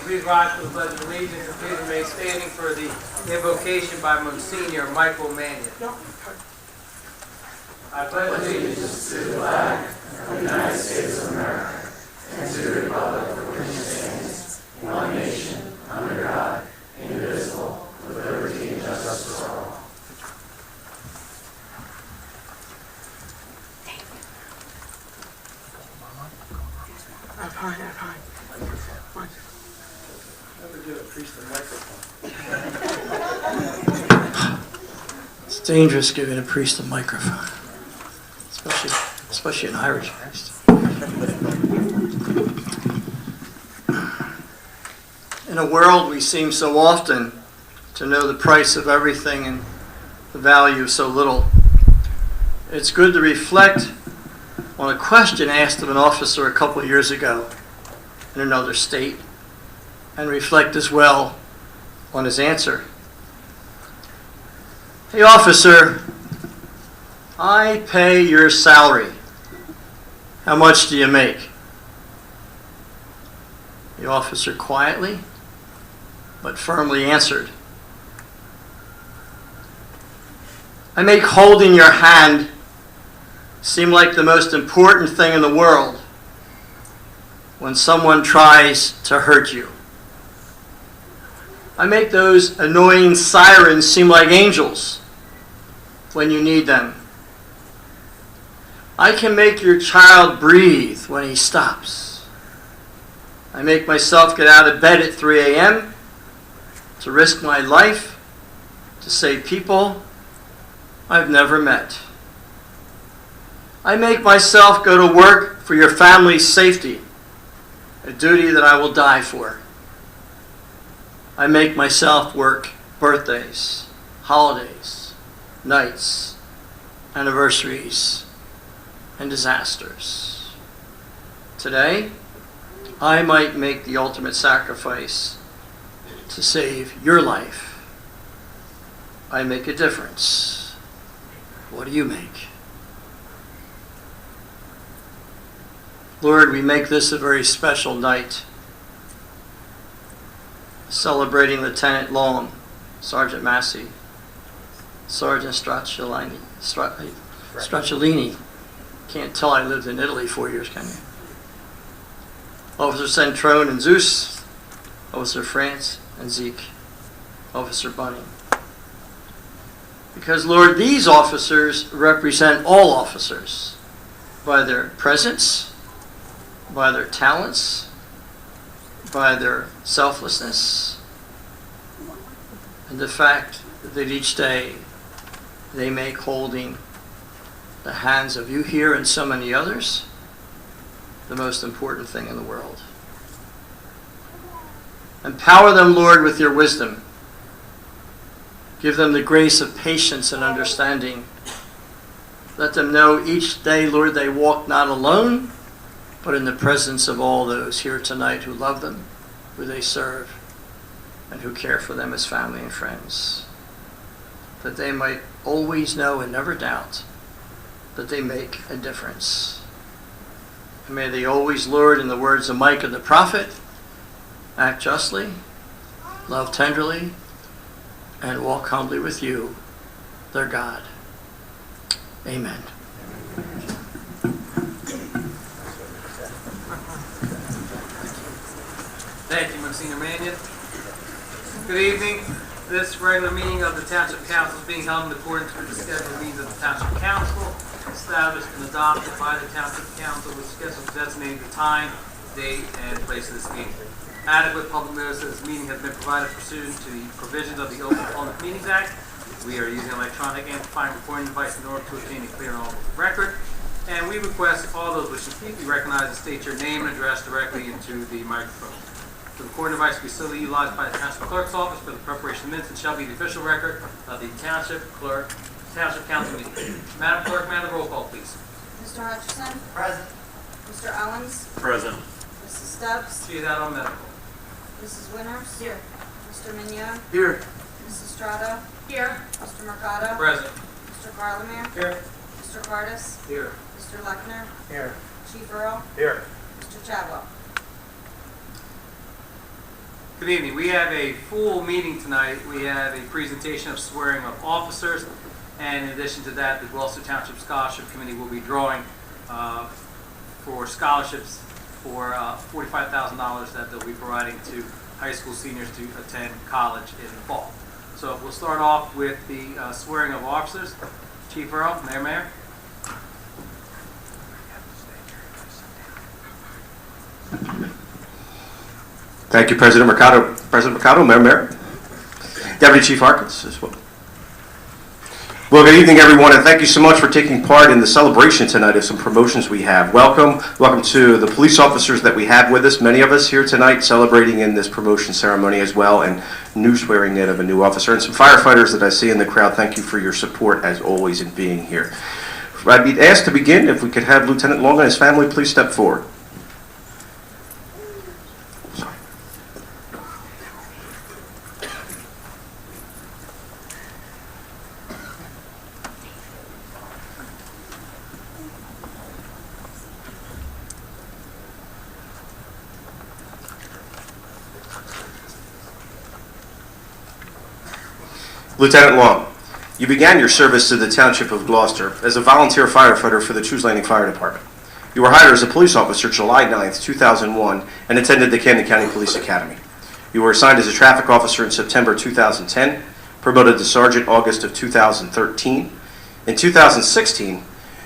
Please rise for the Pledge of Allegiance and please remain standing for the invocation by Monsignor Michael Mannion. I pledge allegiance to the flag of the United States of America and to the republic for which it stands, one nation, under God, indivisible, with liberty and justice for all. I'm fine. Never do a priest a microphone. It's dangerous giving a priest a microphone, especially an Irish priest. In a world we seem so often to know the price of everything and the value of so little, it's good to reflect on a question asked of an officer a couple of years ago in another state, and reflect as well on his answer. Hey, officer, I pay your salary. How much do you make? The officer quietly but firmly answered, I make holding your hand seem like the most important thing in the world when someone tries to hurt you. I make those annoying sirens seem like angels when you need them. I can make your child breathe when he stops. I make myself get out of bed at 3 a.m. to risk my life to save people I've never met. I make myself go to work for your family's safety, a duty that I will die for. I make myself work birthdays, holidays, nights, anniversaries, and disasters. Today, I might make the ultimate sacrifice to save your life. I make a difference. What do you make? Lord, we make this a very special night, celebrating Lieutenant Long, Sergeant Massey, Sergeant Stracciolini. Can't tell I lived in Italy 4 years, can you? Officer Centrone and Zeus, Officer France and Zeke, Officer Bunny. Because, Lord, these officers represent all officers by their presence, by their talents, by their selflessness, and the fact that each day they make holding the hands of you here and so many others the most important thing in the world. Empower them, Lord, with your wisdom. Give them the grace of patience and understanding. Let them know each day, Lord, they walk not alone, but in the presence of all those here tonight who love them, who they serve, and who care for them as family and friends. That they might always know and never doubt that they make a difference. And may they always, Lord, in the words of Micah the prophet, act justly, love tenderly, and walk humbly with you, their God. Amen. Thank you, Monsignor Mannion. Good evening. This regular meeting of the Township Council is being held in accordance with the scheduled meetings of the Township Council, established and adopted by the Township Council, with schedules designating the time, date, and place of this meeting. Adequate public notice of this meeting has been provided pursuant to the provisions of the Open Public Meetings Act. We are using electronic amplifying recording device in order to obtain a clear and audible record. And we request all those wishing to speak be recognized and state your name and address directly into the microphone. The recording device will be solely utilized by the Township Clerk's Office for the preparation of minutes and shall be the official record of the Township Council meeting. Madam Clerk, may I have the roll call, please? Mr. Hutchison? Present. Mr. Owens? Present. Mrs. Stubbs? She is out on medical. Mrs. Winters? Here. Mr. Mignon? Here. Mrs. Strada? Here. Mr. Mercado? Present. Mr. Garlemere? Here. Mr. Cardis? Here. Mr. Lechner? Here. Chief Earl? Here. Mr. Chadwell? Good evening. We have a full meeting tonight. We have a presentation of swearing of officers, and in addition to that, the Gloucester Township Scholarship Committee will be drawing for scholarships for $45,000 that they'll be providing to high school seniors to attend college in the fall. So we'll start off with the swearing of officers. Chief Earl, Mayor. Thank you, President Mercado. President Mercado, Mayor. Deputy Chief Harkins as well. Well, good evening, everyone, and thank you so much for taking part in the celebration tonight of some promotions we have. Welcome to the police officers that we have with us, many of us here tonight celebrating in this promotion ceremony as well, and new swearing in of a new officer, and some firefighters that I see in the crowd. Thank you for your support, as always, in being here. I'd be asked to begin, if we could have Lieutenant Long and his family please step forward. Lieutenant Long, you began your service to the Township of Gloucester as a volunteer firefighter for the Chews Landing Fire Department. You were hired as a police officer July 9th, 2001, and attended the Camden County Police Academy. You were assigned as a traffic officer in September 2010, promoted to sergeant August of 2013. In 2016,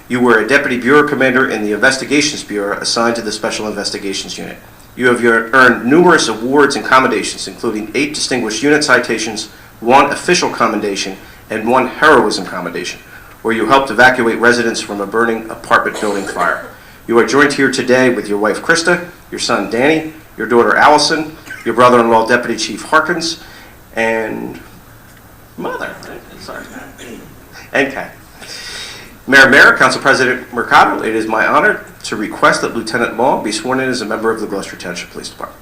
you were a deputy bureau commander in the Investigations Bureau assigned to the Special Investigations Unit. You have earned numerous awards and commendations, including 8 distinguished unit citations, 1 official commendation, and 1 heroism commendation, where you helped evacuate residents from a burning apartment building fire. You are joined here today with your wife Krista, your son Danny, your daughter Allison, your brother-in-law Deputy Chief Harkins, and mother, and Kat. Mayor, Council President Mercado, it is my honor to request that Lieutenant Long be sworn in as a member of the Gloucester Township Police Department.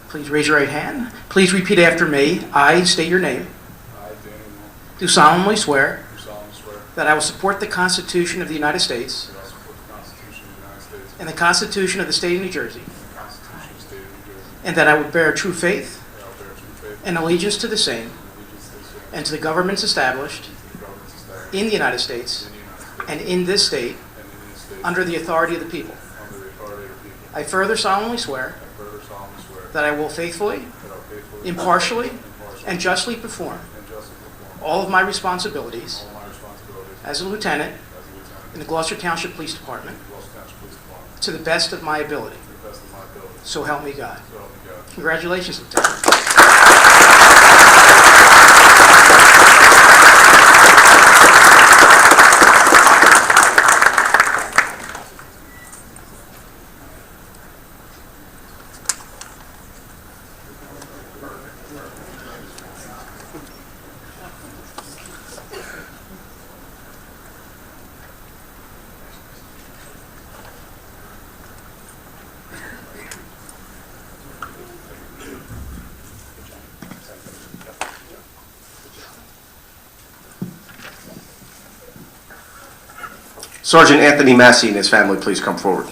Please raise your right hand. Please repeat after me. I state your name. I, Danny Long, Do solemnly swear do solemnly swear that I will support the Constitution of the United States that I will support the Constitution of the United States and the Constitution of the State of New Jersey, and the Constitution of the State of New Jersey, and that I will bear true faith that I will bear true faith and allegiance to the same and allegiance to the same and to the governments established and to the governments established in the United States in the United States and in this state and in this state under the authority of the people. under the authority of the people. I further solemnly swear I further solemnly swear that I will faithfully, that I will faithfully, impartially, impartially, and justly perform and justly perform all of my responsibilities all my responsibilities as a lieutenant as a lieutenant in the Gloucester Township Police Department in the Gloucester Township Police Department to the best of my ability. to the best of my ability. So help me God. So help me God. Congratulations, Lieutenant. Sergeant Anthony Massey and his family please come forward.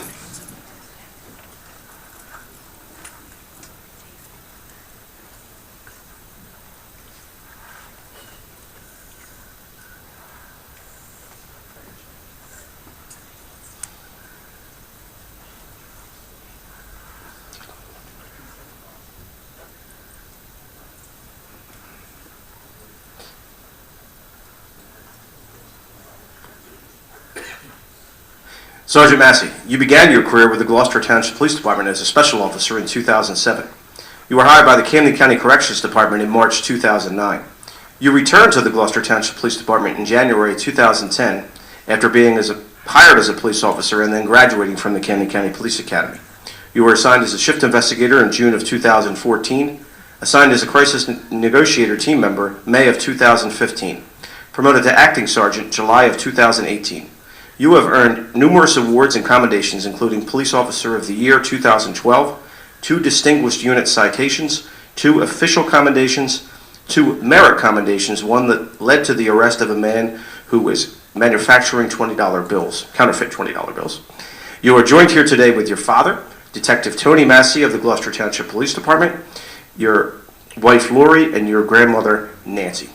Sergeant Massey, you began your career with the Gloucester Township Police Department as a special officer in 2007. You were hired by the Camden County Corrections Department in March 2009. You returned to the Gloucester Township Police Department in January 2010 after being hired as a police officer and then graduating from the Camden County Police Academy. You were assigned as a shift investigator in June of 2014, assigned as a crisis negotiator team member May of 2015, promoted to acting sergeant July of 2018. You have earned numerous awards and commendations, including Police Officer of the Year 2012, 2 Distinguished Unit Citations, 2 Official Commendations, 2 Merit Commendations, one that led to the arrest of a man who was manufacturing $20 bills, counterfeit $20 bills. You are joined here today with your father, Detective Tony Massey of the Gloucester Township Police Department, your wife Lori, and your grandmother Nancy.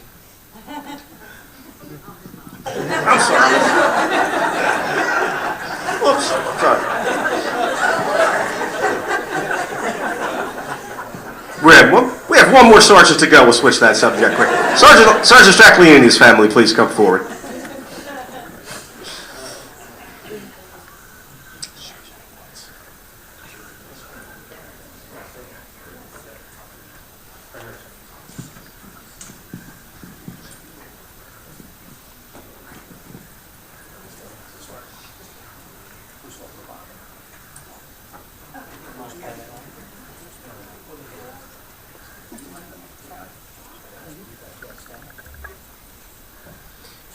I'm sorry. Oops, sorry. We have one more sergeant to go. We'll switch that subject quick. Sergeant Stracklini and his family, please come forward.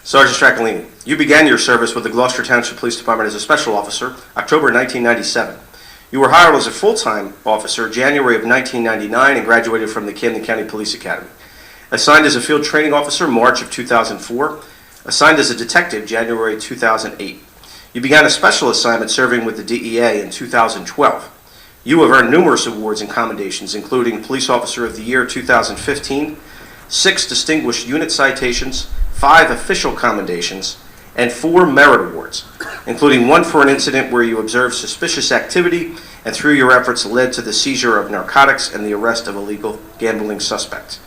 Sergeant Stracklini, you began your service with the Gloucester Township Police Department as a special officer, October 1997. You were hired as a full-time officer January of 1999 and graduated from the Camden County Police Academy. Assigned as a field training officer March of 2004. Assigned as a detective January 2008. You began a special assignment serving with the DEA in 2012. You have earned numerous awards and commendations, including Police Officer of the Year 2015, 6 Distinguished Unit Citations, 5 official commendations, and 4 merit awards, including 1 for an incident where you observed suspicious activity and through your efforts led to the seizure of narcotics and the arrest of illegal gambling suspects.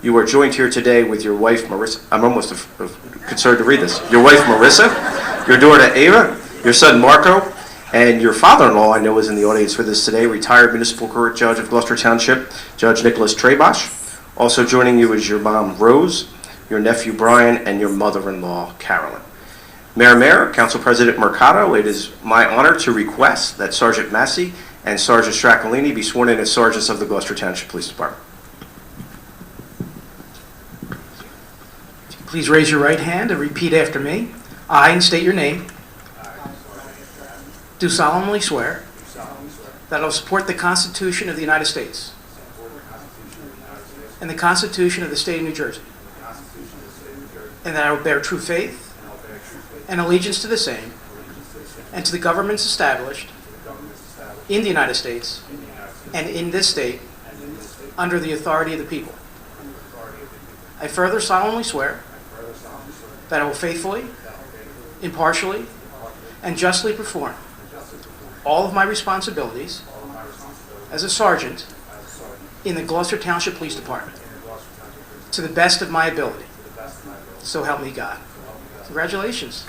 You are joined here today with your wife, Marissa. I'm almost concerned to read this. Your wife, Marissa, your daughter, Ava, your son, Marco, and your father-in-law, I know, is in the audience with us today, retired municipal court judge of Gloucester Township, Judge Nicholas Trebosh. Also joining you is your mom, Rose, your nephew Brian, and your mother-in-law Carolyn. Mayor, Council President Mercado, it is my honor to request that Sergeant Massey and Sergeant Stracklini be sworn in as sergeants of the Gloucester Township Police Department. Please raise your right hand and repeat after me. I, and state your name, do solemnly swear that I will support the Constitution of the United States and the Constitution of the State of New Jersey, and that I will bear true faith and allegiance to the same and to the governments established in the United States and in this state under the authority of the people. I further solemnly swear that I will faithfully, impartially, and justly perform all of my responsibilities as a sergeant in the Gloucester Township Police Department to the best of my ability. So help me God. Congratulations.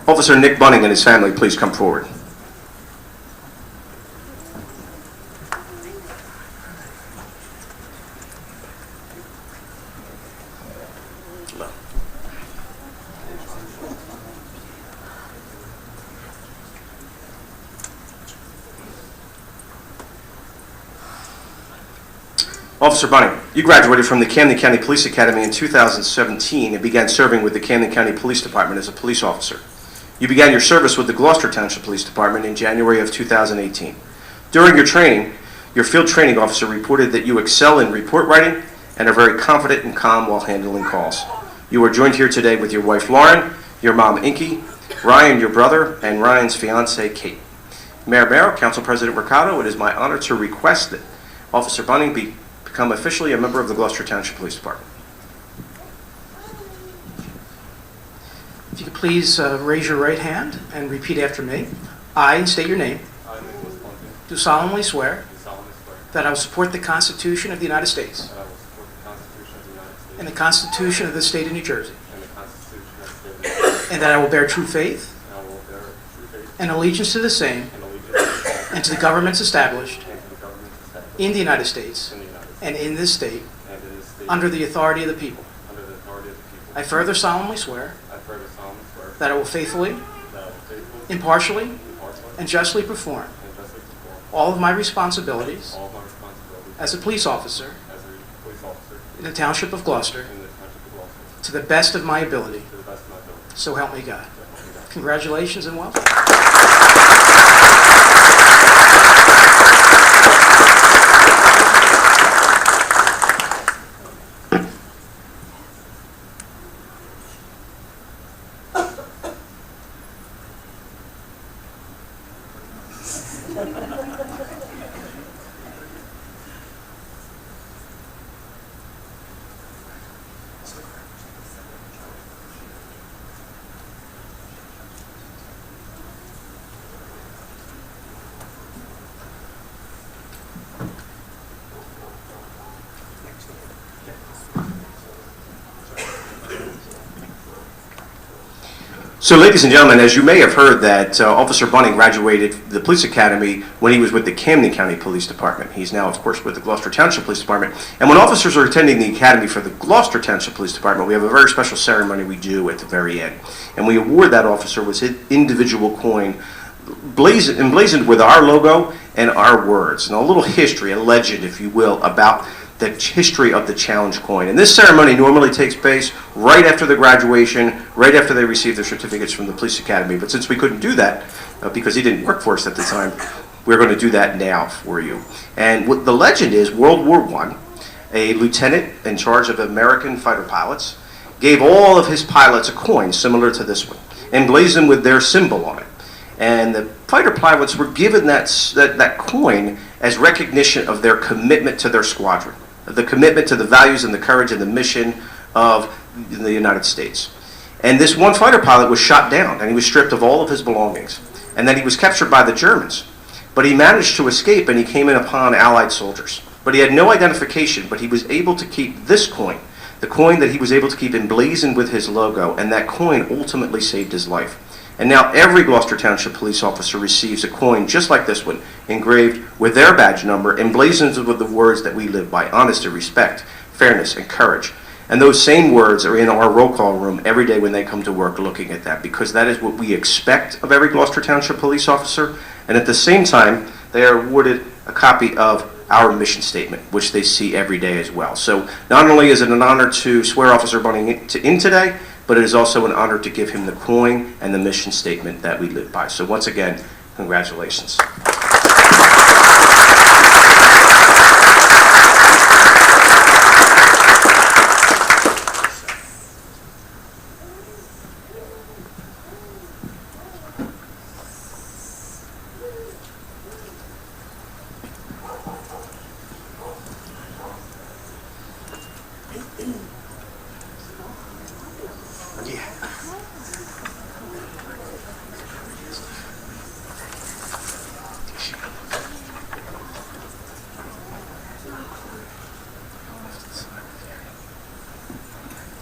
Officer Nick Bunning and his family, please come forward. Officer Bunning, you graduated from the Camden County Police Academy in 2017 and began serving with the Camden County Police Department as a police officer. You began your service with the Gloucester Township Police Department in January of 2018. During your training, your field training officer reported that you excel in report writing and are very confident and calm while handling calls. You are joined here today with your wife Lauren, your mom Inky, Ryan, your brother, and Ryan's fiancee Kate. Mayor, Council President Mercado, it is my honor to request that Officer Bunning become officially a member of the Gloucester Township Police Department. If you could please raise your right hand and repeat after me. I, and state your name, I, Nicholas Plumpton, do solemnly swear do solemnly swear that I will support the Constitution of the United States that I will support the Constitution of the United States and the Constitution of the State of New Jersey, and the Constitution of the State of New Jersey, and that I will bear true faith and I will bear true faith and allegiance to the same and allegiance to the same and to the governments established and to the governments established in the United States in the United States and in this state and in this state under the authority of the people. under the authority of the people. I further solemnly swear I further solemnly swear that I will faithfully, that I will faithfully, impartially, impartially, and justly perform and justly perform all of my responsibilities all of my responsibilities as a police officer as a police officer in the Township of Gloucester in the Township of Gloucester to the best of my ability. to the best of my ability. So help me God. So help me God. Congratulations and welcome. So, ladies and gentlemen, as you may have heard, that Officer Bunning graduated the police academy when he was with the Camden County Police Department. He's now, of course, with the Gloucester Township Police Department. And when officers are attending the academy for the Gloucester Township Police Department, we have a very special ceremony we do at the very end. And we award that officer with his individual coin emblazoned with our logo and our words. And a little history, a legend, if you will, about the history of the challenge coin. And this ceremony normally takes place right after the graduation, right after they receive their certificates from the police academy. But since we couldn't do that, because he didn't work for us at the time, we're going to do that now for you. And what the legend is, World War I, a lieutenant in charge of American fighter pilots gave all of his pilots a coin similar to this one, emblazoned with their symbol on it. And the fighter pilots were given that coin as recognition of their commitment to their squadron, the commitment to the values and the courage and the mission of the United States. And this one fighter pilot was shot down, and he was stripped of all of his belongings. And then he was captured by the Germans. But he managed to escape, and he came in upon Allied soldiers. But he had no identification, but he was able to keep this coin, the coin that he was able to keep emblazoned with his logo, and that coin ultimately saved his life. And now every Gloucester Township police officer receives a coin just like this one, engraved with their badge number, emblazoned with the words that we live by: honesty, respect, fairness, and courage. And those same words are in our roll call room every day when they come to work looking at that, because that is what we expect of every Gloucester Township police officer. And at the same time, they are awarded a copy of our mission statement, which they see every day as well. So not only is it an honor to swear Officer Bunning in today, but it is also an honor to give him the coin and the mission statement that we live by. So once again, congratulations.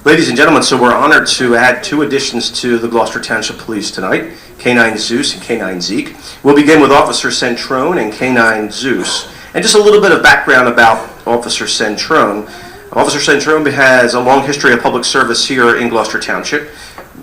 Ladies and gentlemen, so we're honored to add two additions to the Gloucester Township Police tonight, K-9 Zeus and K-9 Zeke. We'll begin with Officer Centrone and K-9 Zeus. And just a little bit of background about Officer Centrone. Officer Centrone has a long history of public service here in Gloucester Township,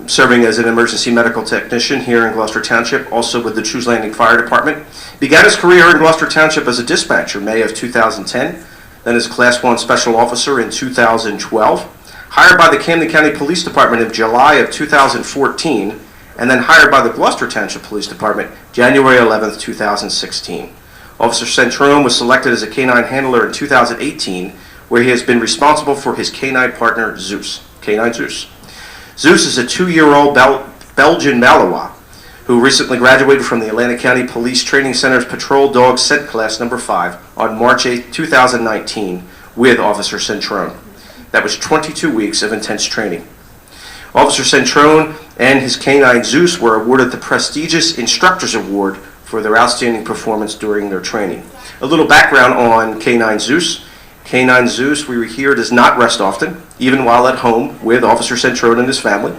serving as an emergency medical technician here in Gloucester Township, also with the Shoes Landing Fire Department. Began his career in Gloucester Township as a dispatcher, May of 2010, then as Class 1 Special Officer in 2012. Hired by the Camden County Police Department in July of 2014, and then hired by the Gloucester Township Police Department January 11th, 2016. Officer Centrone was selected as a K-9 handler in 2018, where he has been responsible for his K-9 partner, Zeus. K-9 Zeus. Zeus is a 2-year-old Belgian Malinois who recently graduated from the Atlantic County Police Training Center's Patrol Dog Scent Class number 5 on March 8, 2019 with Officer Centrone. That was 22 weeks of intense training. Officer Centrone and his canine Zeus were awarded the prestigious Instructors Award for their outstanding performance during their training. A little background on canine Zeus. Canine Zeus, we hear, does not rest often, even while at home with Officer Centrone and his family.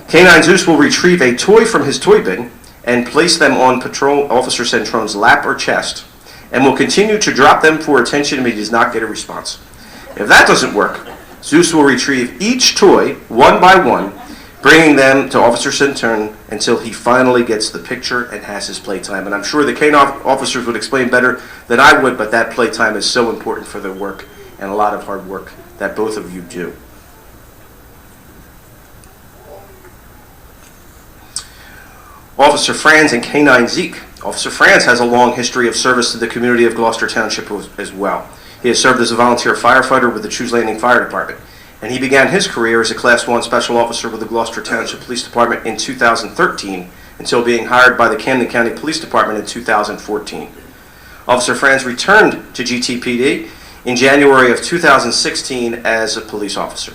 Canine Zeus will retrieve a toy from his toy bin and place them on Patrol Officer Centrone's lap or chest, and will continue to drop them for attention if he does not get a response. If that doesn't work, Zeus will retrieve each toy one by one, bringing them to Officer Centrone until he finally gets the picture and has his playtime. And I'm sure the canine officers would explain better than I would, but that playtime is so important for their work and a lot of hard work that both of you do. Officer Franz and Canine Zeke. Officer Franz has a long history of service to the community of Gloucester Township as well. He has served as a volunteer firefighter with the Chews Landing Fire Department, and he began his career as a Class 1 Special Officer with the Gloucester Township Police Department in 2013 until being hired by the Camden County Police Department in 2014. Officer Franz returned to GTPD in January of 2016 as a police officer.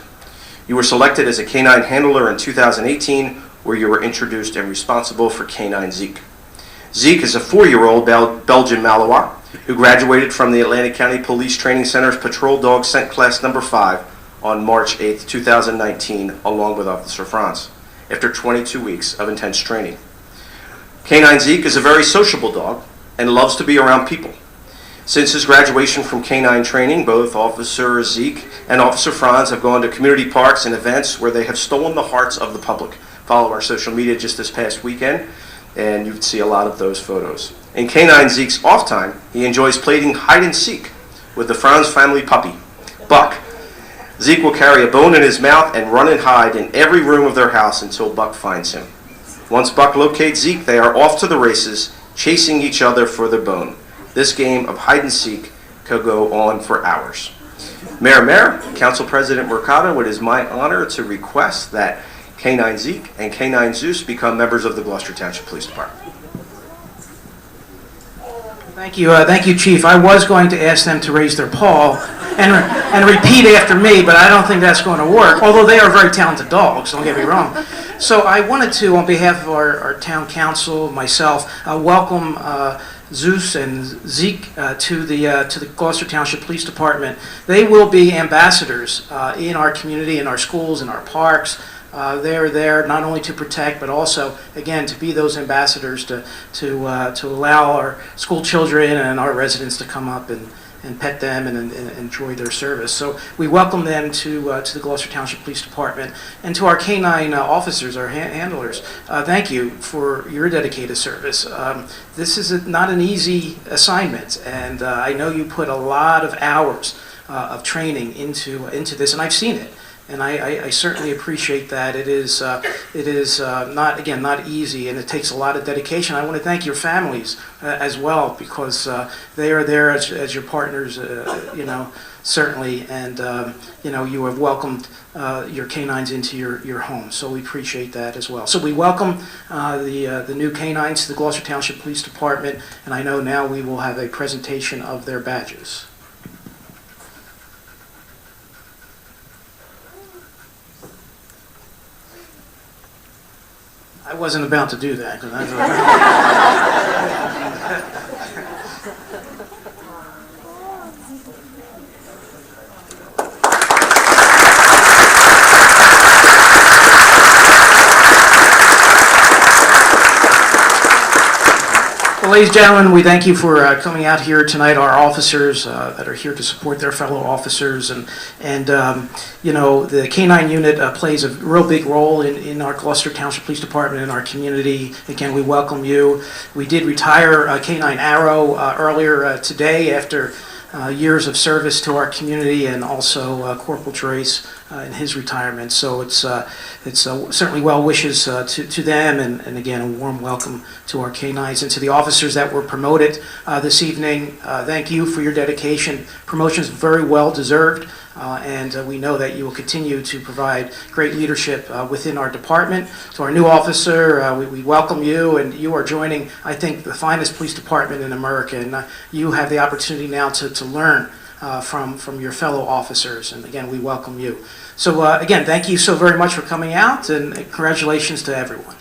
You were selected as a canine handler in 2018, where you were introduced and responsible for Canine Zeke. Zeke is a 4-year-old Belgian Malinois who graduated from the Atlantic County Police Training Center's Patrol Dog Scent Class Number 5 on March 8, 2019, along with Officer Franz, after 22 weeks of intense training. Canine Zeke is a very sociable dog and loves to be around people. Since his graduation from canine training, both Officer Zeke and Officer Franz have gone to community parks and events where they have stolen the hearts of the public. Follow our social media just this past weekend, and you can see a lot of those photos. In Canine Zeke's off time, he enjoys playing hide and seek with the Franz family puppy, Buck. Zeke will carry a bone in his mouth and run and hide in every room of their house until Buck finds him. Once Buck locates Zeke, they are off to the races, chasing each other for their bone. This game of hide and seek could go on for hours. Mayor, Council President Mercado, it is my honor to request that Canine Zeke and Canine Zeus become members of the Gloucester Township Police Department. Thank you, Chief. I was going to ask them to raise their paw and repeat after me, but I don't think that's going to work, although they are very talented dogs, don't get me wrong. So I wanted to, on behalf of our town council, myself, welcome Zeus and Zeke to the Gloucester Township Police Department. They will be ambassadors in our community, in our schools, in our parks. They're there not only to protect, but also, again, to be those ambassadors to allow our school children and our residents to come up and pet them and enjoy their service. So we welcome them to the Gloucester Township Police Department, and to our canine officers, our handlers. Thank you for your dedicated service. This is not an easy assignment, and I know you put a lot of hours of training into this, and I've seen it. And I certainly appreciate that. It is not easy, and it takes a lot of dedication. I want to thank your families as well, because they are there as your partners, certainly, and you have welcomed your canines into your home. So we appreciate that as well. So we welcome the new canines to the Gloucester Township Police Department, and I know now we will have a presentation of their badges. I wasn't about to do that. Well, ladies and gentlemen, we thank you for coming out here tonight. Our officers that are here to support their fellow officers, and the K-9 unit plays a real big role in our Gloucester Township Police Department, in our community. Again, we welcome you. We did retire K-9 Arrow earlier today after years of service to our community, and also Corporal Trace in his retirement. So it's certainly well wishes to them, and again, a warm welcome to our K-9s and to the officers that were promoted this evening. Thank you for your dedication. Promotions very well deserved. And we know that you will continue to provide great leadership within our department. To our new officer, we welcome you, and you are joining, I think, the finest police department in America, and you have the opportunity now to learn from your fellow officers. And again, we welcome you. So again, thank you so very much for coming out, and congratulations to everyone.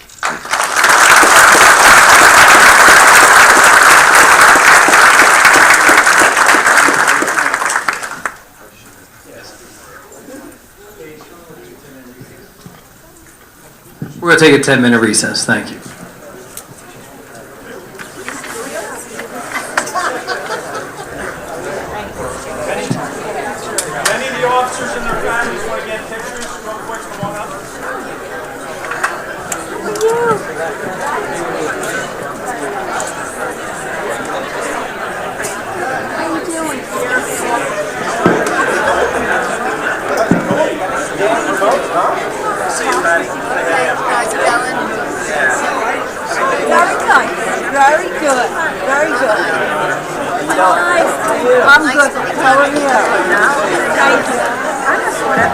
We're going to take a 10-minute recess. Thank you. Any of the officers and their families want to get pictures real quick? Come on up. Very good. Very good. Hi. I'm good. How are you? Thank you. I just want to.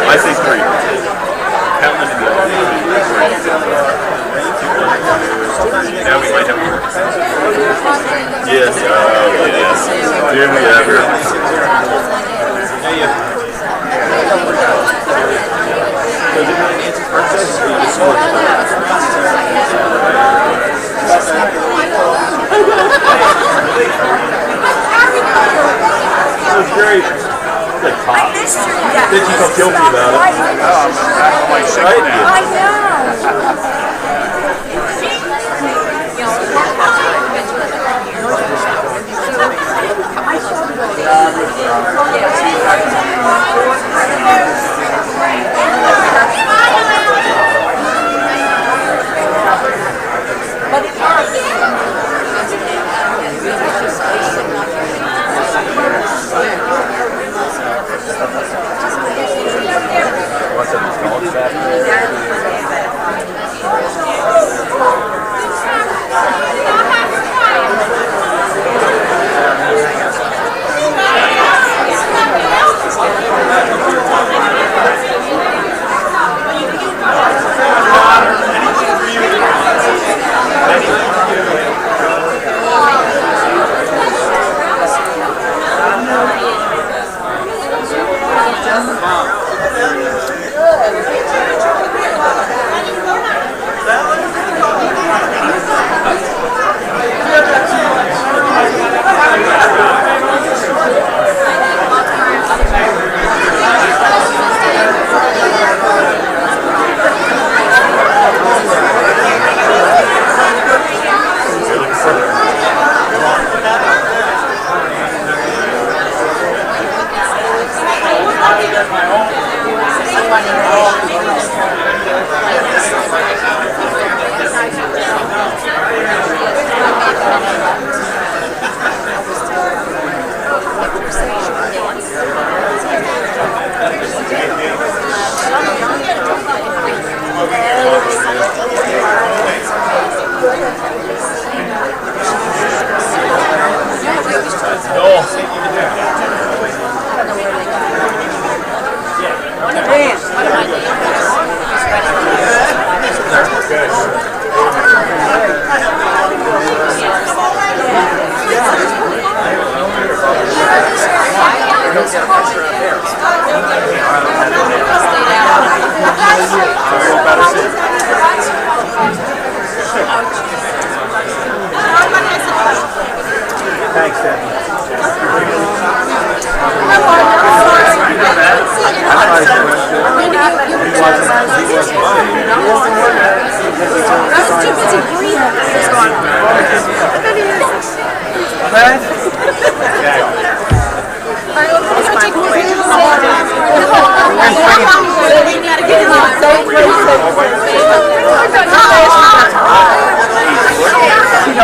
I say three. Count them together. Now we might have more. Yes, oh yes. Did we ever? That was great. I missed you. Did you feel guilty about it? I know.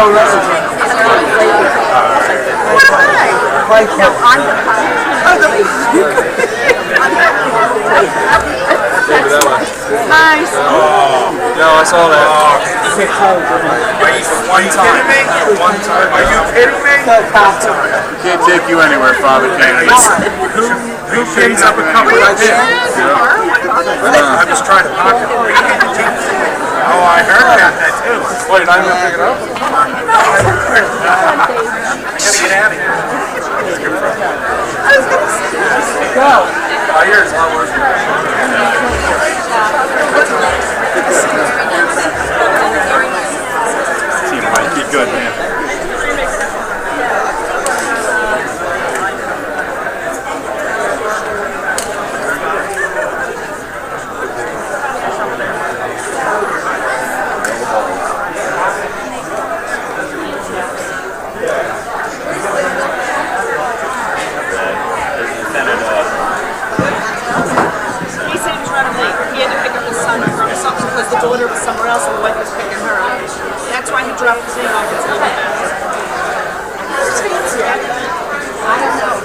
No, I'm the Nice. No, I saw that. One time. One time. Are you kidding me? Can't take you anywhere, Father Kennedy. Who picks up a couple like this? I was trying to knock it. Oh, I heard that too. Wait, I'm going to pick it up? I gotta get out of here. Go. My ears not working. Team Mike, be good, man. He said he was running late. He had to pick up his son from something because the daughter was somewhere else and the wife was picking her up. That's why he dropped his name off. It's a little bit fast. I don't know.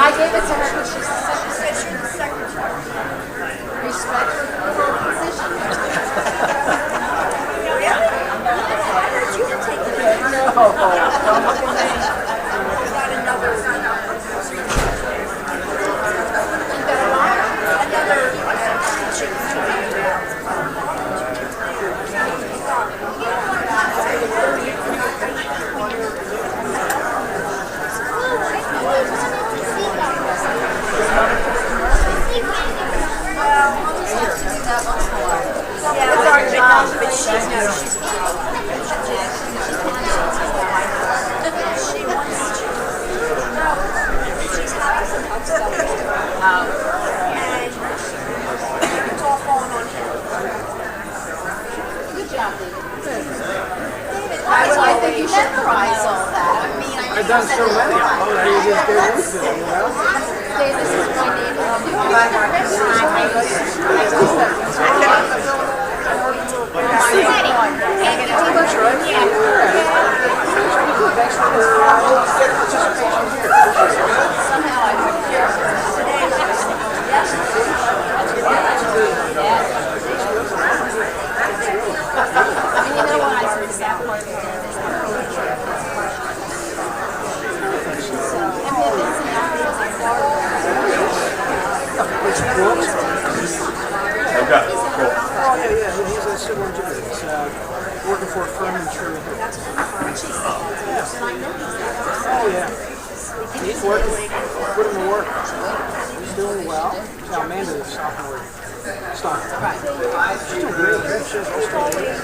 I gave it to her because she's the secretary. Respect her position. You can take it. Not another. I think you should memorize all that. I mean, I've done so many. You just get used to it, you know? This is my name. Somehow I He's a civil engineer. He's working for a firm in Cherry Hill. Oh, yeah. He's working. Put him to work. He's doing well. Now, Amanda is sophomore. Stop. She's doing great. She's doing great.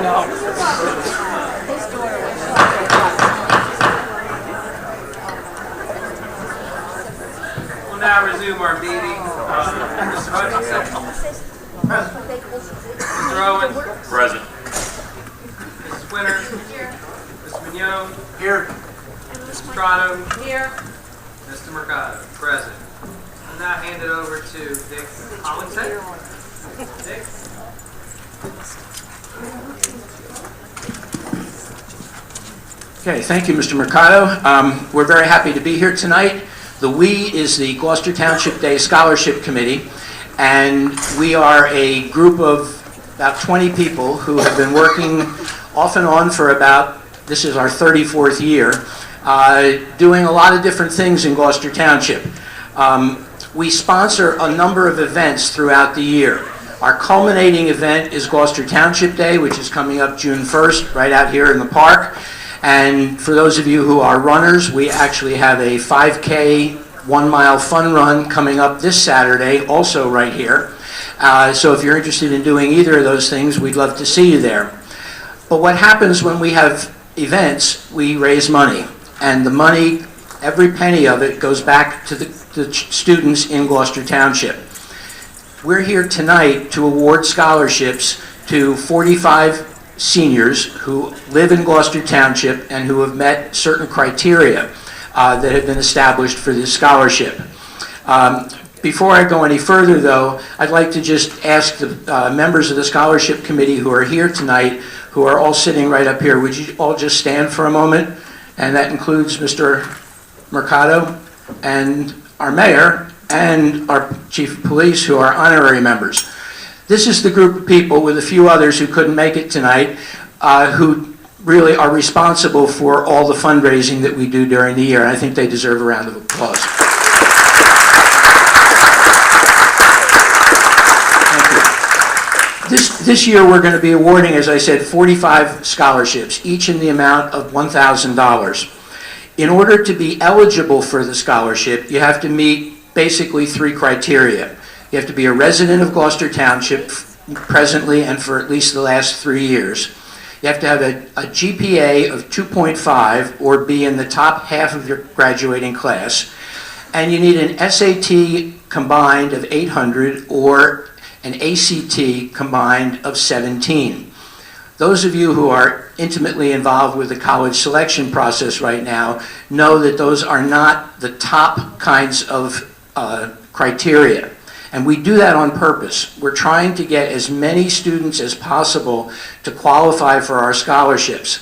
No. We'll now resume our meeting. Mr. Hutchinson. Mr. Owen. Present. Mrs. Winter. Mr. Mignon. Here. Mrs. Strato. Here. Mr. Mercado. Present. I'll now hand it over to Dick Hollingshead. Dick. Okay, thank you, Mr. Mercado. We're very happy to be here tonight. The "we" is the Gloucester Township Day Scholarship Committee, and we are a group of about 20 people who have been working off and on for this is our 34th year, doing a lot of different things in Gloucester Township. We sponsor a number of events throughout the year. Our culminating event is Gloucester Township Day, which is coming up June 1st, right out here in the park. And for those of you who are runners, we actually have a 5K 1-mile fun run coming up this Saturday, also right here. So if you're interested in doing either of those things, we'd love to see you there. But what happens when we have events, we raise money. And the money, every penny of it, goes back to the students in Gloucester Township. We're here tonight to award scholarships to 45 seniors who live in Gloucester Township and who have met certain criteria that have been established for this scholarship. Before I go any further, though, I'd like to just ask the members of the scholarship committee who are here tonight, who are all sitting right up here, would you all just stand for a moment? And that includes Mr. Mercado and our mayor and our chief of police, who are honorary members. This is the group of people, with a few others who couldn't make it tonight, who really are responsible for all the fundraising that we do during the year. And I think they deserve a round of applause. Thank you. This year we're going to be awarding, as I said, 45 scholarships, each in the amount of $1,000. In order to be eligible for the scholarship, you have to meet basically 3 criteria. You have to be a resident of Gloucester Township presently and for at least the last 3 years. You have to have a GPA of 2.5 or be in the top half of your graduating class. And you need an SAT combined of 800 or an ACT combined of 17. Those of you who are intimately involved with the college selection process right now know that those are not the top kinds of criteria. And we do that on purpose. We're trying to get as many students as possible to qualify for our scholarships,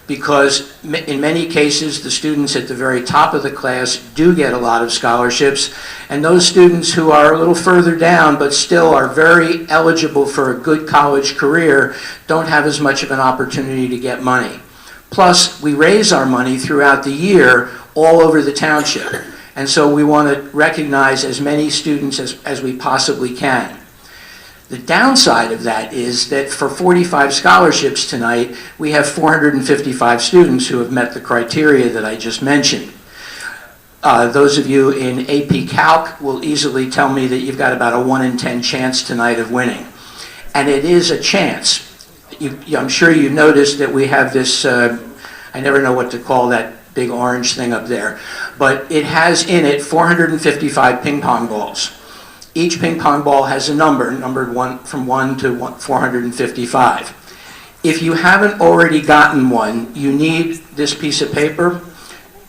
because in many cases the students at the very top of the class do get a lot of scholarships, and those students who are a little further down but still are very eligible for a good college career don't have as much of an opportunity to get money. Plus, we raise our money throughout the year all over the township. And so we want to recognize as many students as we possibly can. The downside of that is that for 45 scholarships tonight, we have 455 students who have met the criteria that I just mentioned. Those of you in AP Calc will easily tell me that you've got about a 1 in 10 chance tonight of winning. And it is a chance. I'm sure you noticed that we have this, I never know what to call that big orange thing up there, but it has in it 455 ping pong balls. Each ping pong ball has a number, numbered from 1 to 455. If you haven't already gotten one, you need this piece of paper.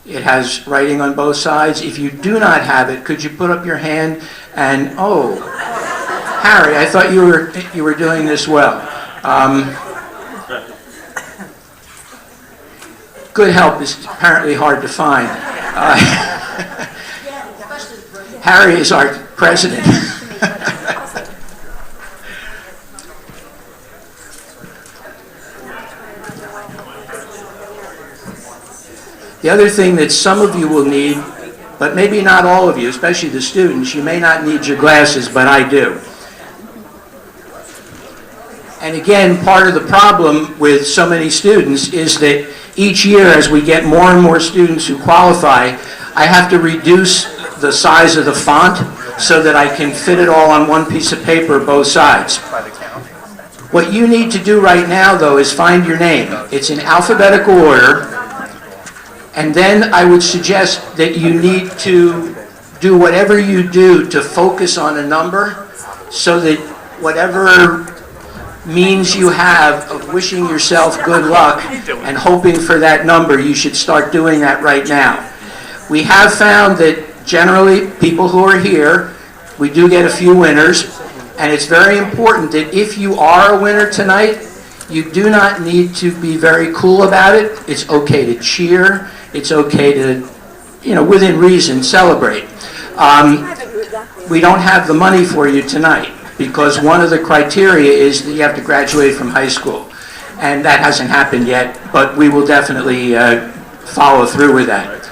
It has writing on both sides. If you do not have it, could you put up your hand and, oh, Harry, I thought you were doing this well. Good help is apparently hard to find. Harry is our president. The other thing that some of you will need, but maybe not all of you, especially the students, you may not need your glasses, but I do. And again, part of the problem with so many students is that each year, as we get more and more students who qualify, I have to reduce the size of the font so that I can fit it all on one piece of paper, both sides. What you need to do right now, though, is find your name. It's in alphabetical order, and then I would suggest that you need to do whatever you do to focus on a number so that whatever means you have of wishing yourself good luck and hoping for that number, you should start doing that right now. We have found that generally people who are here, we do get a few winners, and it's very important that if you are a winner tonight, you do not need to be very cool about it. It's okay to cheer. It's okay to, within reason, celebrate. We don't have the money for you tonight, because one of the criteria is that you have to graduate from high school. And that hasn't happened yet, but we will definitely follow through with that.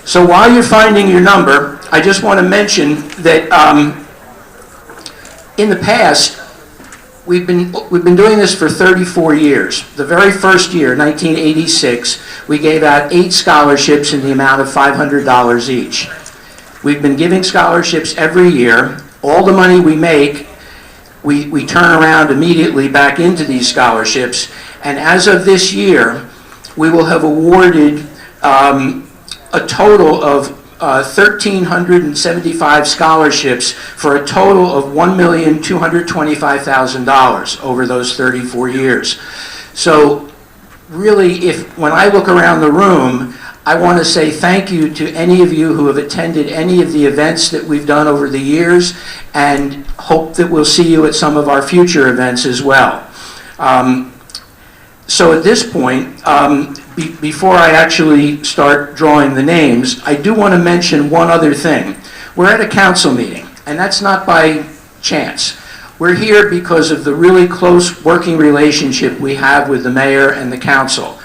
So while you're finding your number, I just want to mention that in the past, we've been doing this for 34 years. The very first year, 1986, we gave out 8 scholarships in the amount of $500 each. We've been giving scholarships every year. All the money we make, we turn around immediately back into these scholarships. And as of this year, we will have awarded a total of 1,375 scholarships for a total of $1,225,000 over those 34 years. So really, when I look around the room, I want to say thank you to any of you who have attended any of the events that we've done over the years, and hope that we'll see you at some of our future events as well. So at this point, before I actually start drawing the names, I do want to mention one other thing. We're at a council meeting, and that's not by chance. We're here because of the really close working relationship we have with the mayor and the council.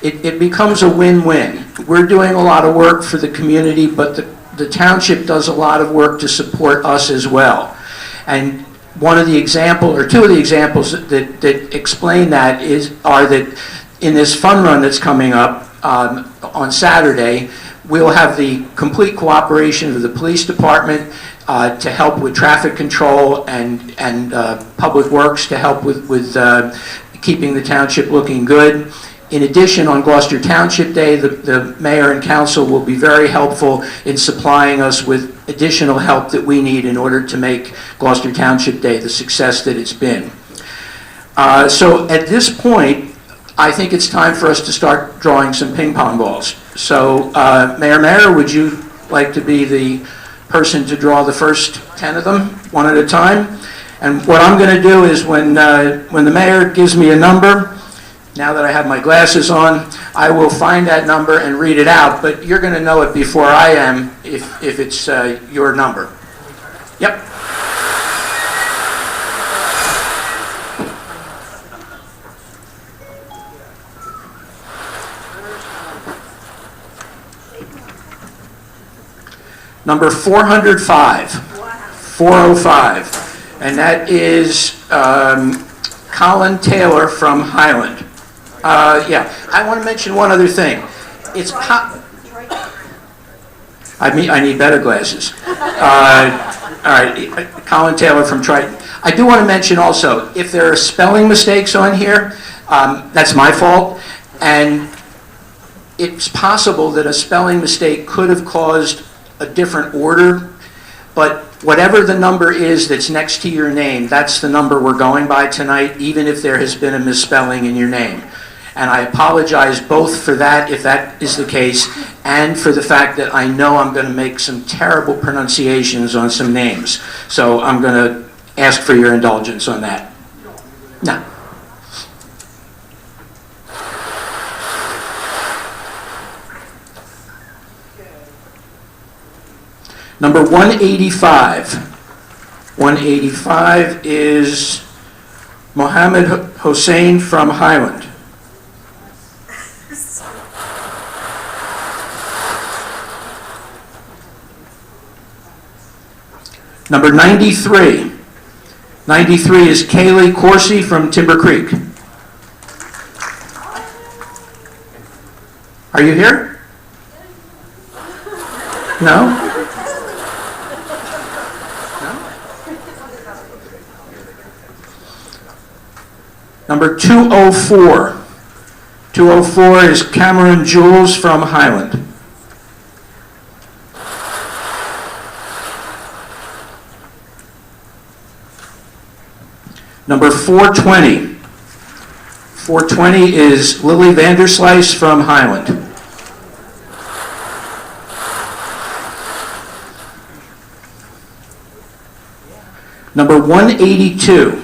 It becomes a win-win. We're doing a lot of work for the community, but the township does a lot of work to support us as well. And one of the examples, or two of the examples that explain that are that in this fun run that's coming up on Saturday, we'll have the complete cooperation of the police department to help with traffic control and public works to help with keeping the township looking good. In addition, on Gloucester Township Day, the mayor and council will be very helpful in supplying us with additional help that we need in order to make Gloucester Township Day the success that it's been. So at this point, I think it's time for us to start drawing some ping pong balls. So Mayor, would you like to be the person to draw the first 10 of them, one at a time? And what I'm going to do is when the mayor gives me a number, now that I have my glasses on, I will find that number and read it out, but you're going to know it before I am if it's your number. Yep. Number 405. 405. And that is Colin Taylor from Highland. Yeah, I want to mention one other thing. It's I need better glasses. All right, Colin Taylor from Triton. I do want to mention also, if there are spelling mistakes on here, that's my fault, and it's possible that a spelling mistake could have caused a different order, but whatever the number is that's next to your name, that's the number we're going by tonight, even if there has been a misspelling in your name. And I apologize both for that, if that is the case, and for the fact that I know I'm going to make some terrible pronunciations on some names. So I'm going to ask for your indulgence on that. No. Number 185. 185 is Mohammed Hossein from Highland. Number 93. 93 is Kaylee Corsi from Timber Creek. Are you here? No? Number 204. 204 is Cameron Jules from Highland. Number 420. 420 is Lily Vanderslice from Highland. Number 182.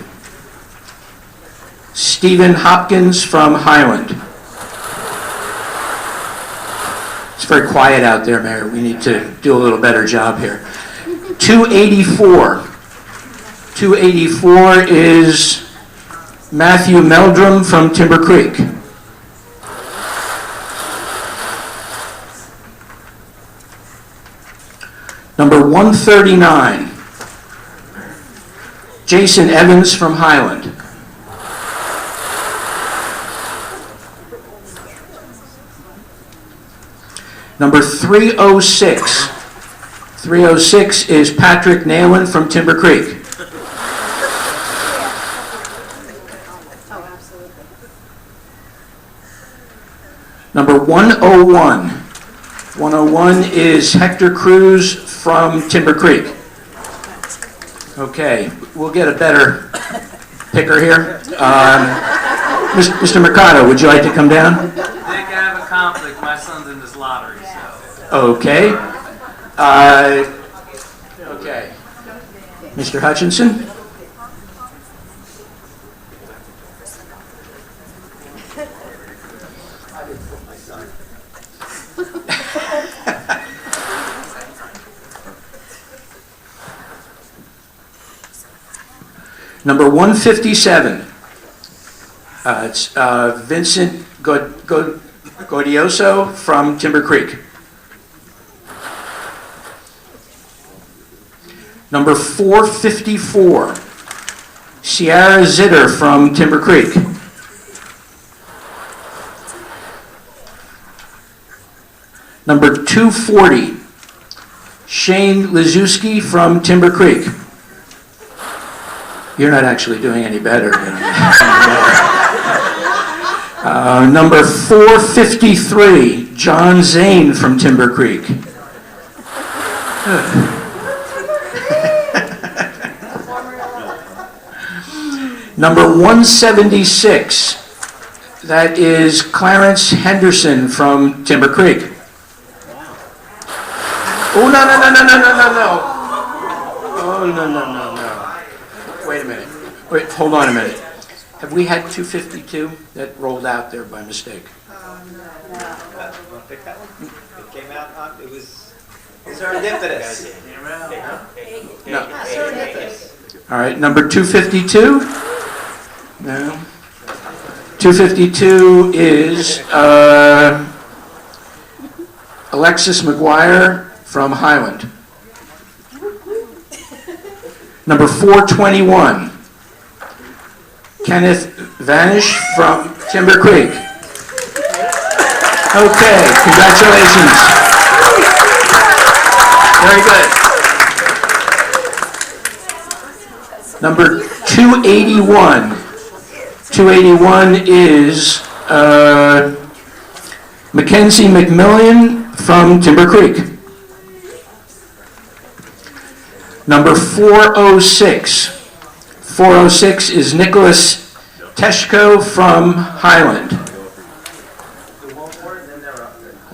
Stephen Hopkins from Highland. It's very quiet out there, Mayor. We need to do a little better job here. 284. 284 is Matthew Meldrum from Timber Creek. Number 139, Jason Evans from Highland. Number 306. 306 is Patrick Nalen from Timber Creek. Number 101. 101 is Hector Cruz from Timber Creek. Okay, we'll get a better picker here. Mr. Mercado, would you like to come down? Nick, I have a conflict. My son's in this lottery, so. Okay. Okay. Mr. Hutchinson? Number 157. It's Vincent Godioso from Timber Creek. Number 454. Sierra Zitter from Timber Creek. Number 240. Shane Lizuski from Timber Creek. You're not actually doing any better. Number 453, John Zane from Timber Creek. Number 176, that is Clarence Henderson from Timber Creek. Oh, no. Oh, no. Wait a minute. Wait, hold on a minute. Have we had 252 that rolled out there by mistake? Want to pick that one? It came out, it was serendipitous. No. All right, number 252? No. 252 is Alexis McGuire from Highland. Number 421, Kenneth Vanish from Timber Creek. Okay, congratulations. Very good. Number 281. 281 is Mackenzie McMillian from Timber Creek. Number 406. 406 is Nicholas Teshko from Highland.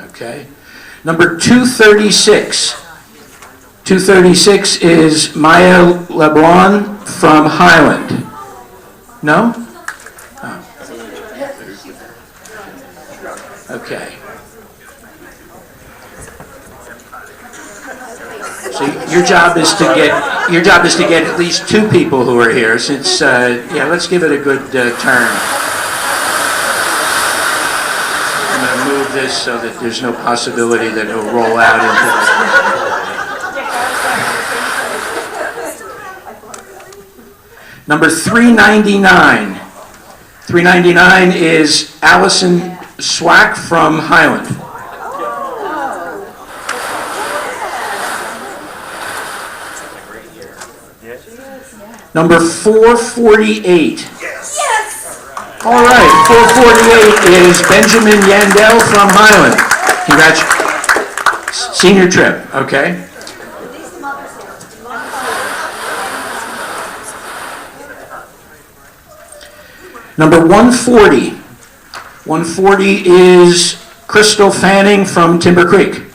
Okay. Number 236. 236 is Maya LeBlanc from Highland. No? Oh. Okay. So your job is to get at least two people who are here. Since yeah, let's give it a good turn. I'm going to move this so that there's no possibility that it'll roll out into. Number 399. 399 is Allison Swack from Highland. Number 448. Yes! All right, 448 is Benjamin Yandel from Highland. Congratulations. Senior trip, okay. Number 140. 140 is Crystal Fanning from Timber Creek.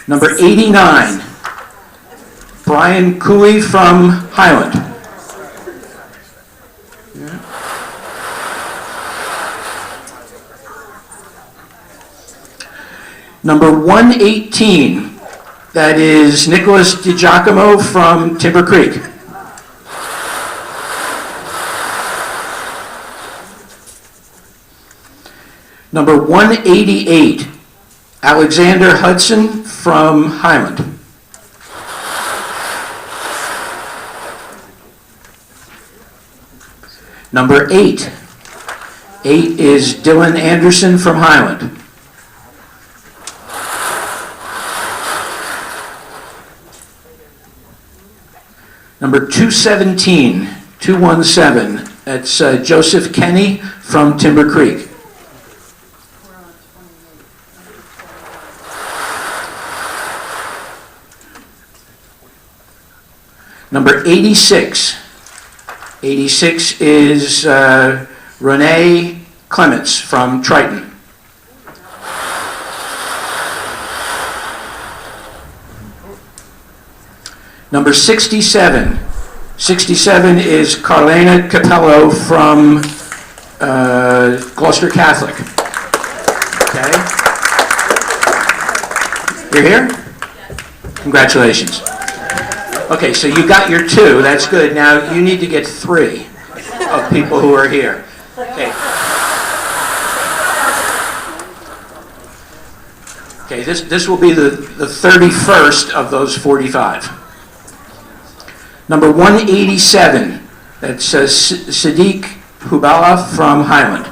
Number 89, Brian Cooley from Highland. Yeah. Number 118, that is Nicholas DiGiacomo from Timber Creek. Number 188, Alexander Hudson from Highland. Number 8, 8 is Dylan Anderson from Highland. Number 217, that's Joseph Kenny from Timber Creek. Number 86 is Renee Clements from Triton. Number 67 is Carlena Capello from Gloucester Catholic. Okay. You're here? Congratulations. Okay, so you got your 2. That's good. Now you need to get 3 of people who are here. Okay. Okay, this will be the 31st of those 45. Number 187, that's Sadiq Hubala from Highland.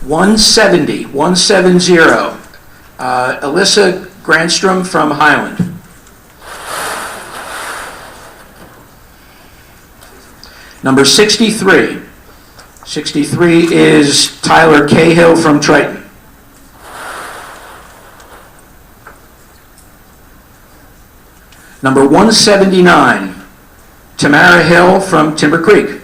170, Alyssa Grandstrom from Highland. Number 63 is Tyler Cahill from Triton. Number 179, Tamara Hill from Timber Creek.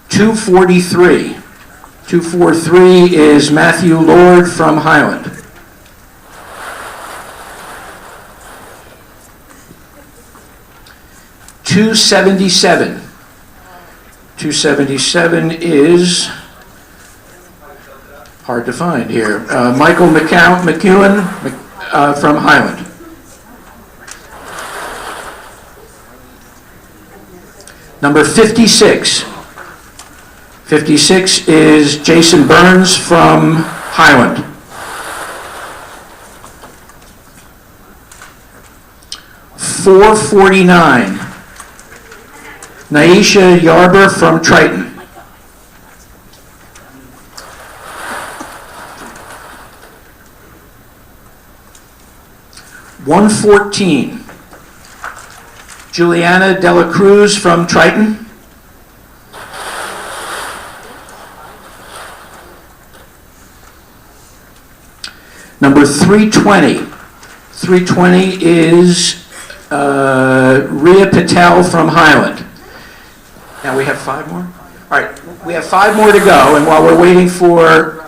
Two 243 is Matthew Lord from Highland. Two 277 is hard to find here. Michael McEwen from Highland. Number 56 is Jason Burns from Highland. .449, Naisha Yarber from Triton. .114, Juliana Dela Cruz from Triton. Number 320 is Ria Patel from Highland. Now we have 5 more? All right, we have 5 more to go, and while we're waiting for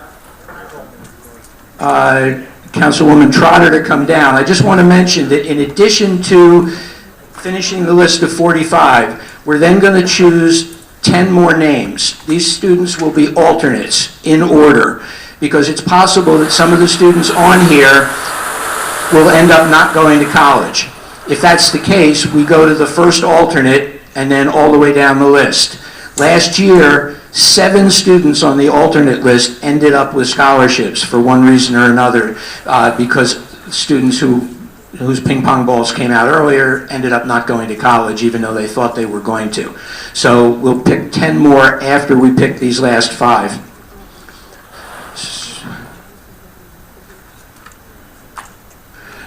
Councilwoman Trotter to come down, I just want to mention that in addition to finishing the list of 45, we're then going to choose 10 more names. These students will be alternates in order, because it's possible that some of the students on here will end up not going to college. If that's the case, we go to the first alternate and then all the way down the list. Last year, 7 students on the alternate list ended up with scholarships for one reason or another, because students whose ping pong balls came out earlier ended up not going to college even though they thought they were going to. So we'll pick 10 more after we pick these last 5.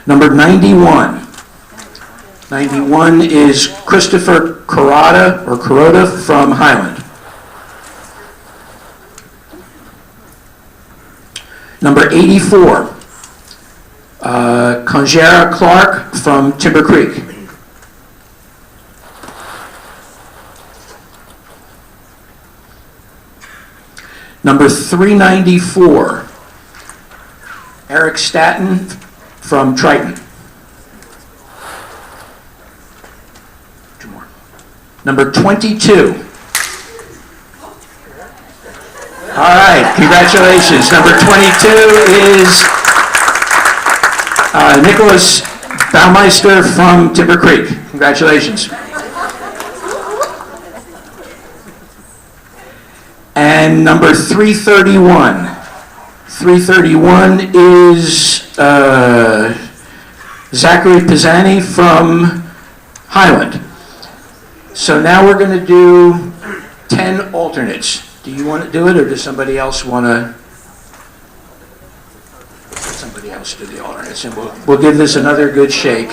Number 91 is Christopher Carota from Highland. Number 84, Conjera Clark from Timber Creek. Number 394, Eric Staton from Triton. 2 more. Number 22. All right, congratulations. Number 22 is Nicholas Baumeister from Timber Creek. Congratulations. And number 331 331 is Zachary Pisani from Highland. So now we're going to do 10 alternates. Do you want to do it, or does somebody else want to? Somebody else do the alternates, and we'll give this another good shake.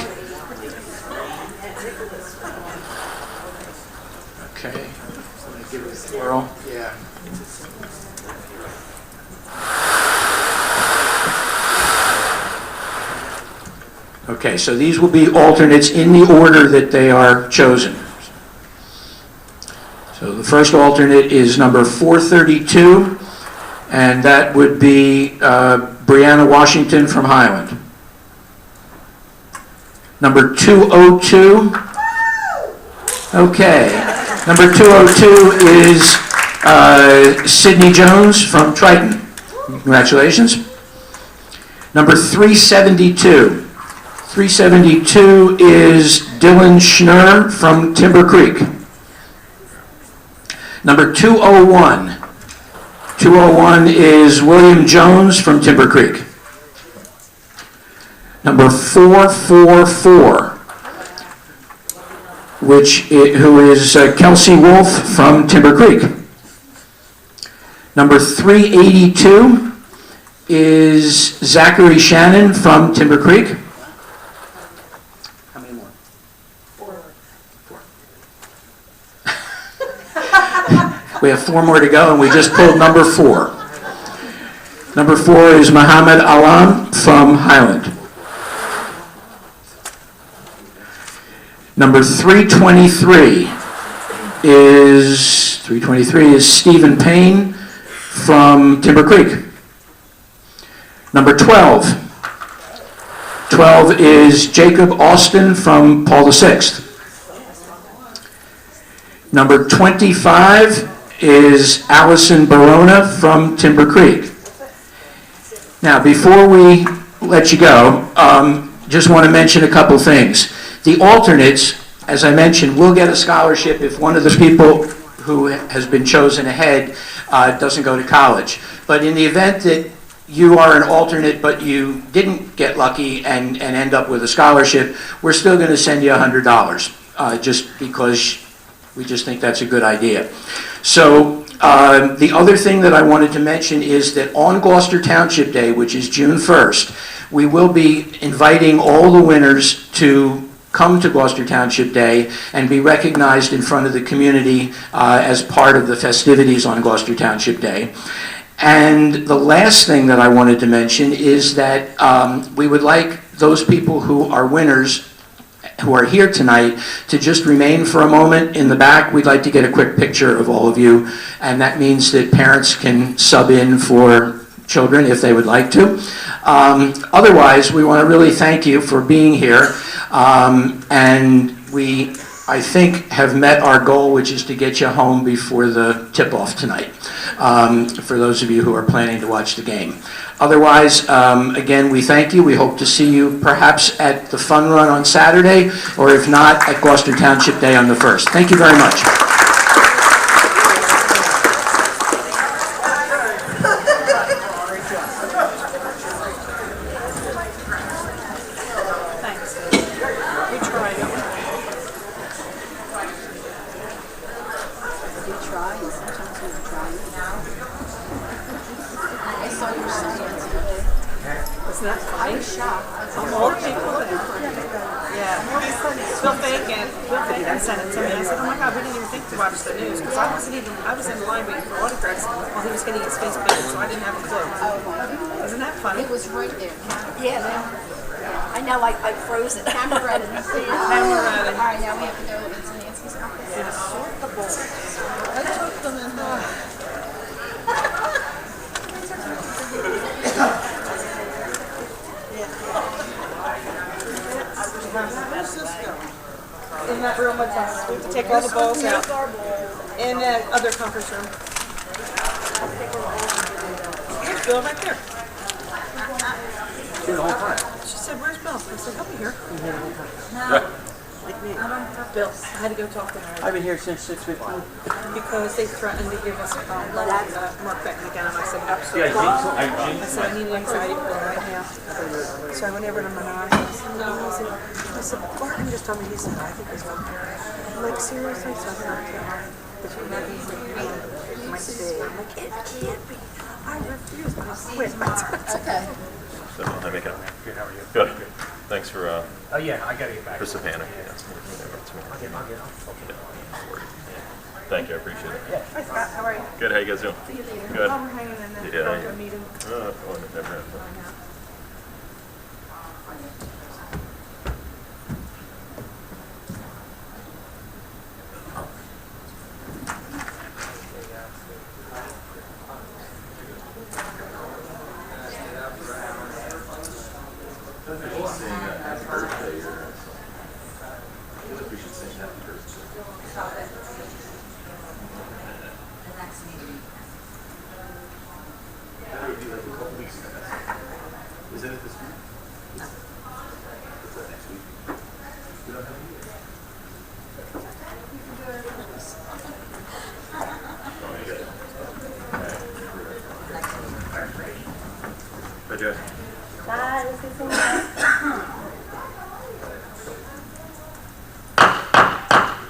Okay. Want to give it a whirl? Yeah. Okay, so these will be alternates in the order that they are chosen. So the first alternate is number 432, and that would be Brianna Washington from Highland. Number 202, okay. Number 202 is Sydney Jones from Triton. Congratulations. Number 372. 372 is Dylan Schnurr from Timber Creek. Number 201. 201 is William Jones from Timber Creek. Number 444, who is Kelsey Wolf from Timber Creek. Number 382 is Zachary Shannon from Timber Creek. How many more? Four. We have 4 more to go, and we just pulled number 4. Number 4 is Muhammad Alam from Highland. Number 323 is Stephen Payne from Timber Creek. Number 12. 12 is Jacob Austin from Paul VI. Number 25 is Allison Barona from Timber Creek. Now, before we let you go, just want to mention a couple things. The alternates, as I mentioned, will get a scholarship if one of the people who has been chosen ahead doesn't go to college. But in the event that you are an alternate but you didn't get lucky and end up with a scholarship, we're still going to send you $100 just because we just think that's a good idea. So the other thing that I wanted to mention is that on Gloucester Township Day, which is June 1st, we will be inviting all the winners to come to Gloucester Township Day and be recognized in front of the community as part of the festivities on Gloucester Township Day. And the last thing that I wanted to mention is that we would like those people who are winners who are here tonight to just remain for a moment in the back. We'd like to get a quick picture of all of you, and that means that parents can sub in for children if they would like to. Otherwise, we want to really thank you for being here, and we, I think, have met our goal, which is to get you home before the tip-off tonight, for those of you who are planning to watch the game. Otherwise, again, we thank you. We hope to see you perhaps at the fun run on Saturday, or if not, at Gloucester Township Day on the 1st. Thank you very much. I was in line waiting for autographs while he was getting his face painted, so I didn't have a clue. Isn't that funny? It was right there. Yeah. I know, I froze it. Camera ready. Camera ready. All right, now we have to go into Nancy's office. Yeah. I took them in in that room with us. We have to take all the balls out. In that other conference room. There's Bill right there. She said, "Where's Bill?" I said, "He'll be here." like me. Bill, I had to go talk to her. I've been here since 6:15. Because they threatened to give us Mark Beckman again, and I said, absolutely not. I said, I need an anxiety pill right now. So I went over to Menard, and I said, Martin just told me, he said, I think he's going to I'm like, seriously? So I thought, but you never my stay. I'm like, it can't be. I refuse. I quit. Okay. So I make it. Good, how are you? Good. Thanks for Oh, yeah, I gotta get back. participating. Thank you, I appreciate it. Hi, Scott. How are you? Good, how you guys doing? See you later. Good. Oh, we're hanging in there. Yeah, Doctor yeah. meeting. Oh, it never happened.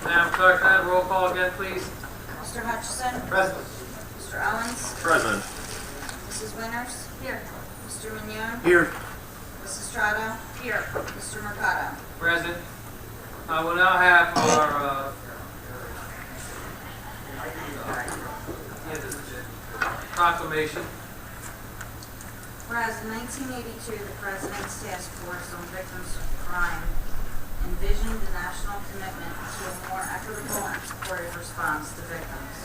Madam Clerk, can I have roll call again, please? Mr. Hutchison? Present. Mr. Owens? Present. Mrs. Winters? Here. Mr. Mignon? Here. Mrs. Strato? Here. Mr. Mercado? Present. I will now have our, proclamation. Whereas in 1982, the President's Task Force on Victims of Crime envisioned the national commitment to a more equitable and supportive response to victims.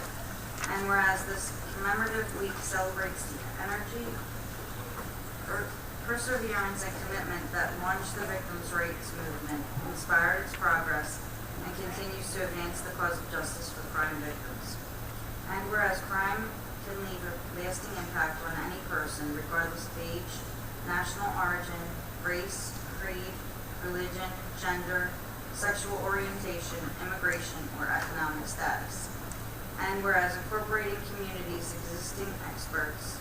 And whereas this commemorative week celebrates the energy, perseverance, and commitment that launched the victims' rights movement, inspired its progress, and continues to advance the cause of justice for crime victims. And whereas crime can leave a lasting impact on any person, regardless of age, national origin, race, creed, religion, gender, sexual orientation, immigration, or economic status. And whereas incorporating communities' existing experts,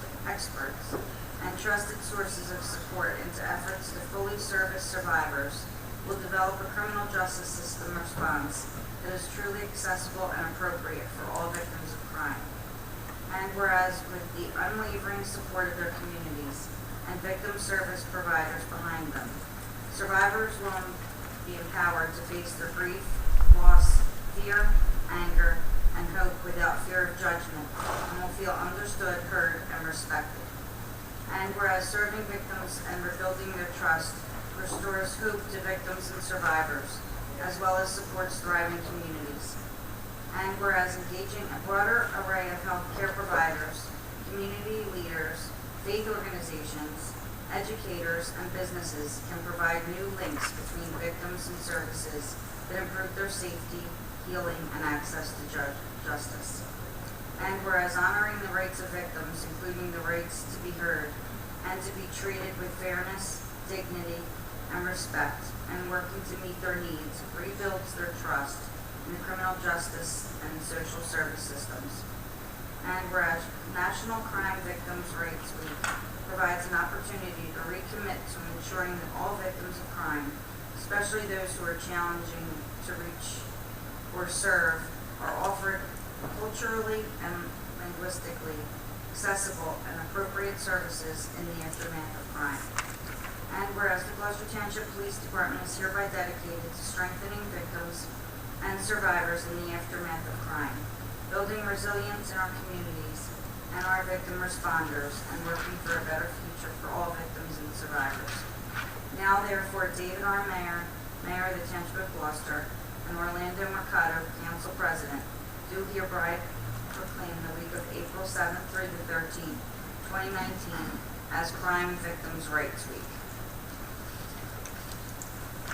and trusted sources of support into efforts to fully service survivors will develop a criminal justice system response that is truly accessible and appropriate for all victims of crime. And whereas with the unwavering support of their communities and victim service providers behind them, survivors will be empowered to face their grief, loss, fear, anger, and hope without fear of judgment, and will feel understood, heard, and respected. And whereas serving victims and rebuilding their trust restores hope to victims and survivors, as well as supports thriving communities. And whereas engaging a broader array of healthcare providers, community leaders, faith organizations, educators, and businesses can provide new links between victims and services that improve their safety, healing, and access to justice. And whereas honoring the rights of victims, including the rights to be heard and to be treated with fairness, dignity, and respect, and working to meet their needs, rebuilds their trust in the criminal justice and social service systems. And whereas National Crime Victims' Rights Week provides an opportunity to recommit to ensuring that all victims of crime, especially those who are challenging to reach or serve, are offered culturally and linguistically accessible and appropriate services in the aftermath of crime. And whereas the Gloucester Township Police Department is hereby dedicated to strengthening victims and survivors in the aftermath of crime, building resilience in our communities and our victim responders, and working for a better future for all victims and survivors. Now therefore, David R. Mayer, Mayor of the Township of Gloucester, and Orlando Mercado, Council President, do hereby proclaim the week of April 7th through the 13th, 2019, as Crime Victims' Rights Week.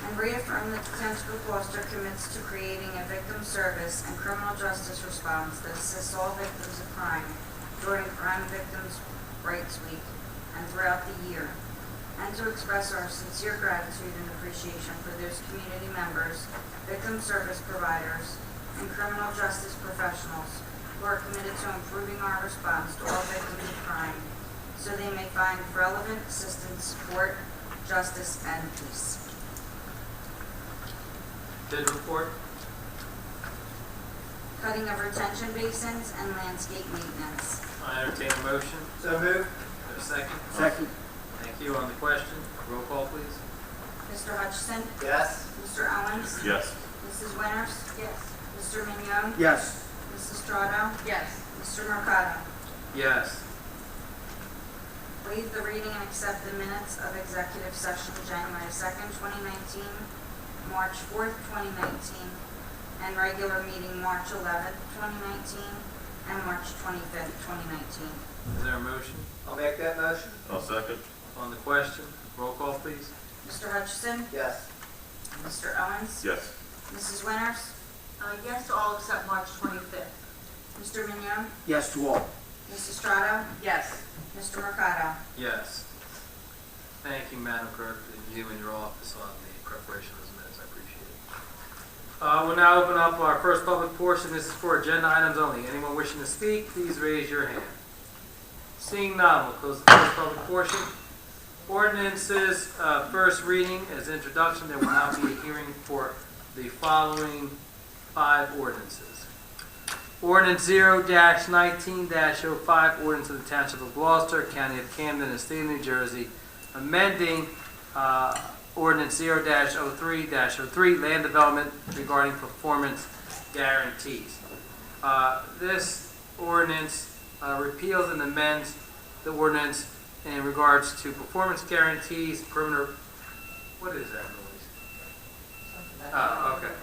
And reaffirm that the Township of Gloucester commits to creating a victim service and criminal justice response that assists all victims of crime during Crime Victims' Rights Week and throughout the year. and to express our sincere gratitude and appreciation for those community members, victim service providers, and criminal justice professionals who are committed to improving our response to all victims of crime so they may find relevant assistance, support, justice, and peace. Bid report. Cutting of retention basins and landscape maintenance. I entertain a motion. So moved. Is there a second? Second. Thank you. On the question, roll call, please. Mr. Hutchison? Yes. Mr. Owens? Yes. Mrs. Winters? Yes. Mr. Mignon? Yes. Mrs. Strato? Yes. Mr. Mercado? Yes. Waive the reading and accept the minutes of executive session January 2nd, 2019, March 4th, 2019, and regular meeting March 11th, 2019, and March 25th, 2019. Is there a motion? I'll make that motion. I'll second. On the question, roll call, please. Mr. Hutchison? Yes. Mr. Owens? Yes. Mrs. Winters? Yes to all except March 25th. Mr. Mignon? Yes to all. Mrs. Strato? Yes. Mr. Mercado? Yes. Thank you, Madam Clerk, and you and your office on the preparation of those minutes. I appreciate it. We'll now open up our first public portion. This is for agenda items only. Anyone wishing to speak, please raise your hand. Seeing none, we'll close the first public portion. Ordinances, first reading as introduction. There will now be a hearing for the following 5 ordinances. Ordinance 0-19-05, ordinance of the Township of Gloucester, County of Camden, and State of New Jersey, amending Ordinance 0-03-03, land development regarding performance guarantees. This ordinance repeals and amends the ordinance in regards to performance guarantees, perimeter. What is that noise? Okay.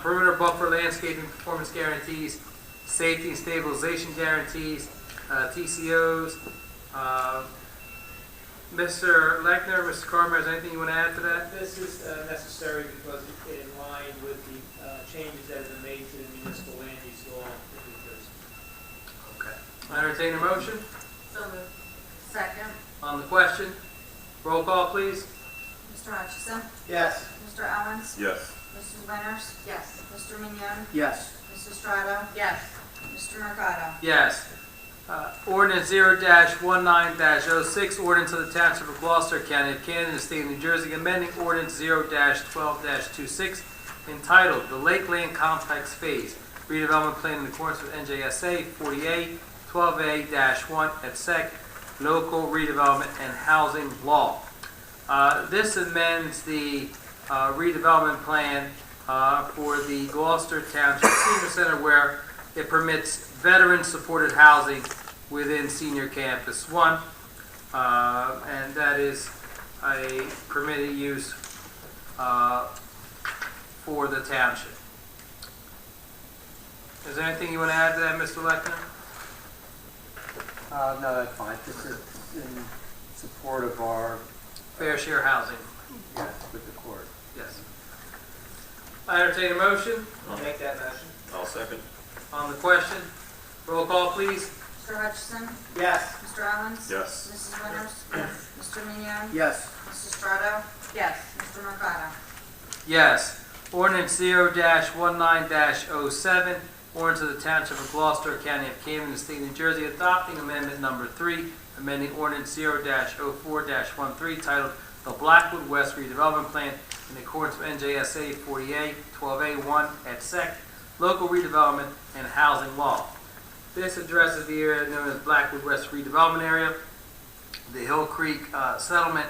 Perimeter buffer landscaping performance guarantees, safety and stabilization guarantees, TCOs. Mr. Lechner, Mr. Carmer, is there anything you want to add to that? This is necessary because it's in line with the changes that have been made to the municipal land use law in New Jersey. Okay. I entertain a motion. So moved. Second. On the question, roll call, please. Mr. Hutchison? Yes. Mr. Owens? Yes. Mrs. Winters? Yes. Mr. Mignon? Yes. Mrs. Strato? Yes. Mr. Mercado? Yes. Ordinance 0-19-06, ordinance of the Township of Gloucester, County of Camden, and State of New Jersey, amending ordinance 0-12-26, entitled The Lakeland Complex Phase, redevelopment plan in accordance with NJSA 48-12A-1 et sec, local redevelopment and housing law. This amends the redevelopment plan for the Gloucester Township Senior Center, where it permits veteran-supported housing within Senior Campus 1, and that is a permitted use for the township. Is there anything you want to add to that, Mr. Lechner? No, that's fine. This is in support of our, Fair share housing, yes, with the court. yes. I entertain a motion. I'll make that motion. I'll second. On the question, roll call, please. Mr. Hutchison? Yes. Mr. Owens? Yes. Mrs. Winters? Yes. Mr. Mignon? Yes. Mrs. Strato? Yes. Mr. Mercado? Yes. Ordinance 0-19-07, ordinance of the Township of Gloucester, County of Camden, and State of New Jersey, adopting amendment number 3, amending ordinance 0-04-13, titled The Blackwood West Redevelopment Plan in accordance with NJSA 48-12A-1 et sec, local redevelopment and housing law. This addresses the area known as Blackwood West Redevelopment Area, the Hill Creek settlement,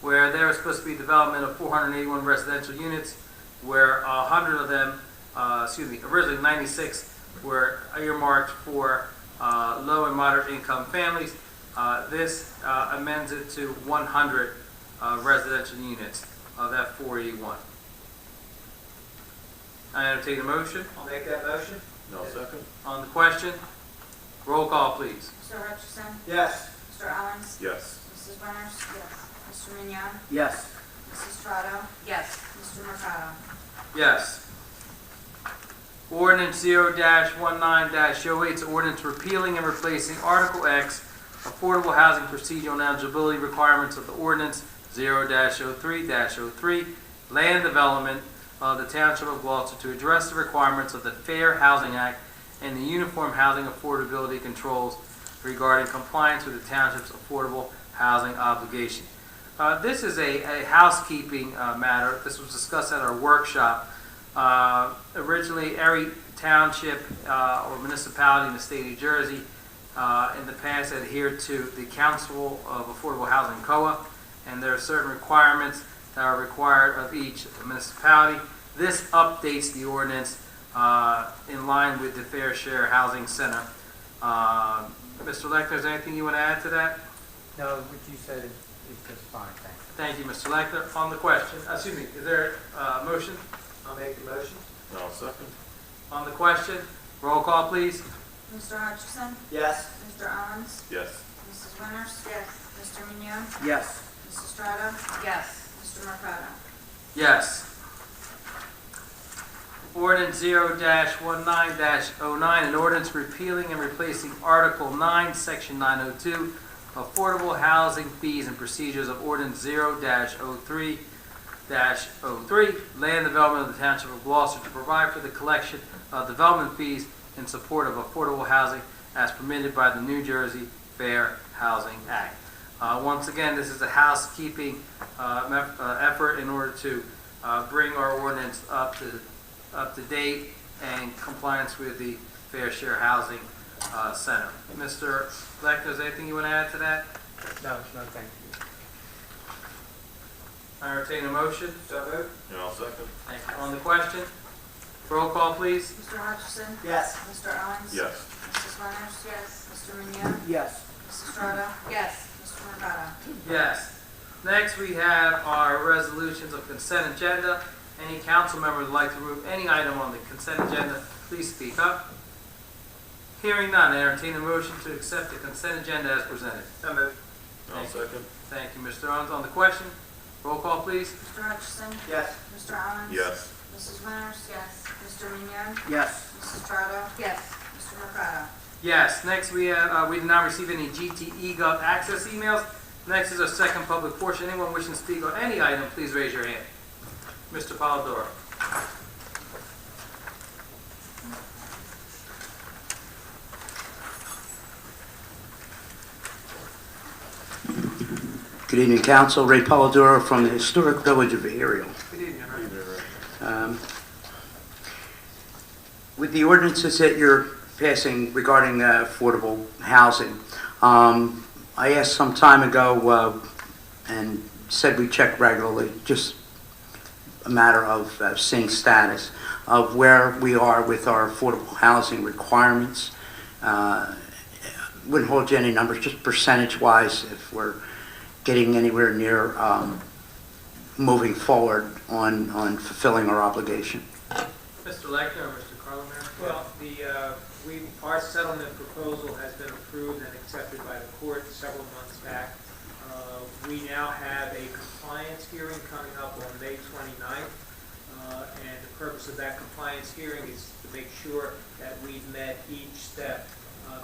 where there was supposed to be development of 481 residential units, where 100 of them, originally 96 were earmarked for low and moderate income families. This amends it to 100 residential units of that 481. I entertain a motion. I'll make that motion. No second. On the question, roll call, please. Mr. Hutchison? Yes. Mr. Owens? Yes. Mrs. Winters? Yes. Mr. Mignon? Yes. Mrs. Strato? Yes. Mr. Mercado? Yes. Ordinance 0-19-08 is ordinance repealing and replacing Article X, Affordable Housing Procedural and Eligibility Requirements of the ordinance 0-03-03, land development of the Township of Gloucester to address the requirements of the Fair Housing Act and the Uniform Housing Affordability Controls regarding compliance with the Township's affordable housing obligation. This is a housekeeping matter. This was discussed at our workshop. Originally, every township or municipality in the state of New Jersey in the past adhered to the Council of Affordable Housing COA, and there are certain requirements that are required of each municipality. This updates the ordinance in line with the Fair Share Housing Center. Mr. Lechner, is there anything you want to add to that? No, what you said is just fine, thanks. Thank you, Mr. Lechner. On the question, excuse me, is there a motion? I'll make the motion. I'll second. On the question, roll call, please. Mr. Hutchison? Yes. Mr. Owens? Yes. Mrs. Winters? Yes. Mr. Mignon? Yes. Mrs. Estrada? Yes. Mr. Mercado? Yes. Ordinance 0-19-09, an ordinance repealing and replacing Article 9, Section 902, Affordable Housing Fees and Procedures of Ordinance 0-03-03, Land Development of the Township of Gloucester to provide for the collection of development fees in support of affordable housing as permitted by the New Jersey Fair Housing Act. Once again, this is a housekeeping effort in order to bring our ordinance up to date and compliance with the Fair Share Housing Center. Mr. Lechner, is there anything you want to add to that? No, thank you. I entertain a motion. So moved. And I'll second. Thank you. On the question, roll call, please. Mr. Hutchison? Yes. Mr. Owens? Yes. Mrs. Winters? Yes. Mr. Mignon? Yes. Mrs. Estrada? Yes. Mr. Mercado? Yes. Next, we have our resolutions of consent agenda. Any council member would like to remove any item on the consent agenda, please speak up. Hearing none, I entertain a motion to accept the consent agenda as presented. So moved. I'll second. Thank you, Mr. Owens. On the question, roll call, please. Mr. Hutchison? Yes. Mr. Owens? Yes. Mrs. Winters? Yes. Mr. Mignon? Yes. Mrs. Estrada? Yes. Mr. Mercado? Yes. Next, we have, we did not receive any GTE Gov access emails. Next is our second public portion. Anyone wishing to speak on any item, please raise your hand. Mr. Polidoro. Good evening, Council. Ray Polidoro from the historic village of Ariel. Good evening. With the ordinances that you're passing regarding affordable housing, I asked some time ago and said we check regularly, just a matter of seeing status of where we are with our affordable housing requirements. Wouldn't hold you any numbers, just percentage-wise, if we're getting anywhere near moving forward on fulfilling our obligation. Mr. Lechner or Mr. Carlin? Well, our settlement proposal has been approved and accepted by the court several months back. We now have a compliance hearing coming up on May 29th, and the purpose of that compliance hearing is to make sure that we've met each step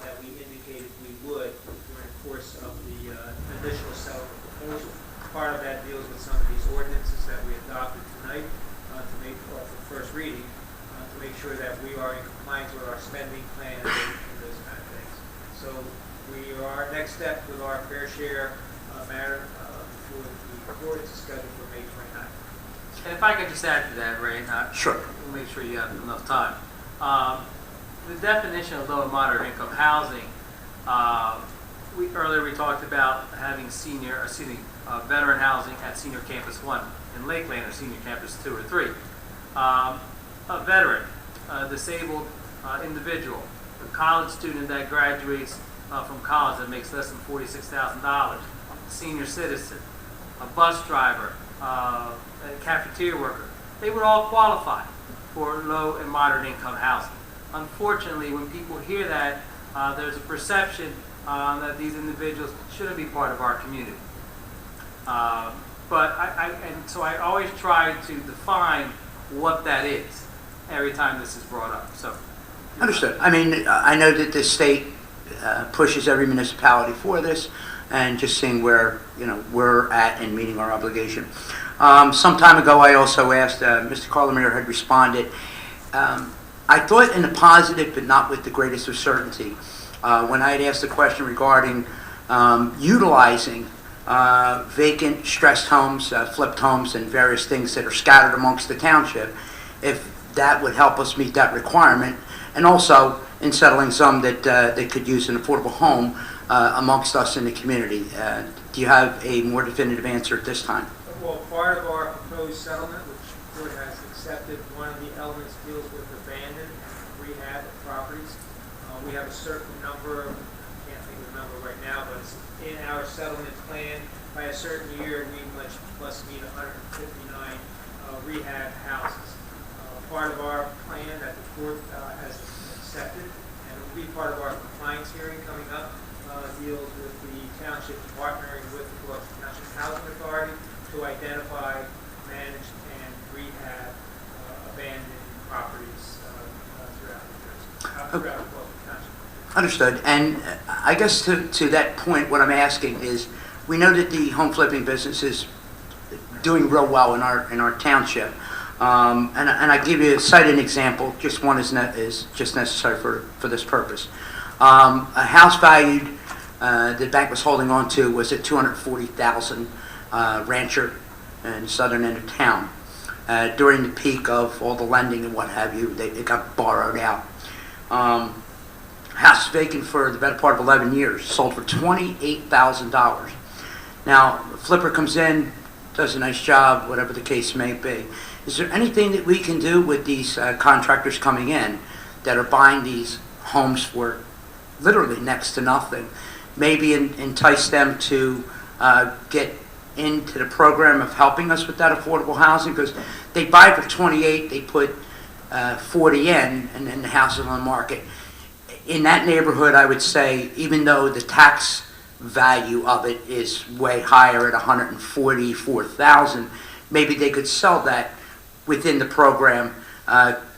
that we indicated we would during the course of the initial settlement proposal. Part of that deals with some of these ordinances that we adopted tonight to make for first reading, to make sure that we are in compliance with our spending plan and those kind of things. So next step with our fair share matter before the court is scheduled for May 29th. And if I could just add to that, Ray, Sure. We'll make sure you have enough time. The definition of low and moderate income housing, earlier we talked about having veteran housing at Senior Campus 1 in Lakeland or Senior Campus 2 or 3. A veteran, a disabled individual, a college student that graduates from college that makes less than $46,000, a senior citizen, a bus driver, a cafeteria worker, they would all qualify for low and moderate income housing. Unfortunately, when people hear that, there's a perception that these individuals shouldn't be part of our community. So I always try to define what that is every time this is brought up. So, Understood. I mean, I know that the state pushes every municipality for this, and just seeing where, we're at in meeting our obligation. Some time ago, I also asked, Mr. Carlemere had responded. I thought in a positive, but not with the greatest of certainty, when I had asked the question regarding utilizing vacant, stressed homes, flipped homes, and various things that are scattered amongst the township, if that would help us meet that requirement, and also in settling some that they could use an affordable home amongst us in the community. Do you have a more definitive answer at this time? Well, part of our proposed settlement, which the court has accepted, one of the elements deals with abandoned and rehab of properties. We have a certain number, I can't think of the number right now, but it's in our settlement plan. By a certain year, we must meet 159 rehab houses. Part of our plan that the court has accepted, and it will be part of our compliance hearing coming up, deals with the township partnering with the Gloucester Township Housing Authority to identify, manage, and rehab abandoned properties throughout the Gloucester Township. Understood. And I guess to that point, what I'm asking is, we know that the home flipping business is doing real well in our township. And I give you, cite an example, just one is just necessary for this purpose. A house valued, the bank was holding on to, was at $240,000, rancher in the southern end of town. During the peak of all the lending and what have you, it got borrowed out. House vacant for the better part of 11 years, sold for $28,000. Now, the flipper comes in, does a nice job, whatever the case may be. Is there anything that we can do with these contractors coming in that are buying these homes for literally next to nothing? Maybe entice them to get into the program of helping us with that affordable housing, because they buy for 28, they put 40 in, and then the house is on the market. In that neighborhood, I would say, even though the tax value of it is way higher at $144,000, maybe they could sell that within the program.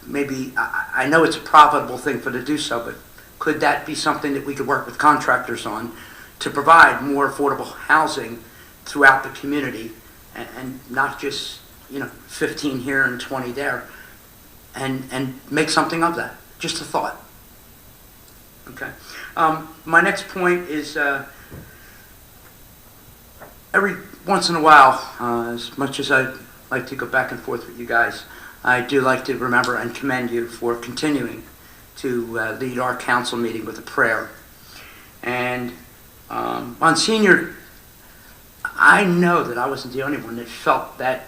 Maybe, I know it's a profitable thing for them to do so, but could that be something that we could work with contractors on to provide more affordable housing throughout the community, and not just 15 here and 20 there, and make something of that? Just a thought. Okay. My next point is, every once in a while, as much as I like to go back and forth with you guys, I do like to remember and commend you for continuing to lead our council meeting with a prayer. And Monsignor, I know that I wasn't the only one that felt that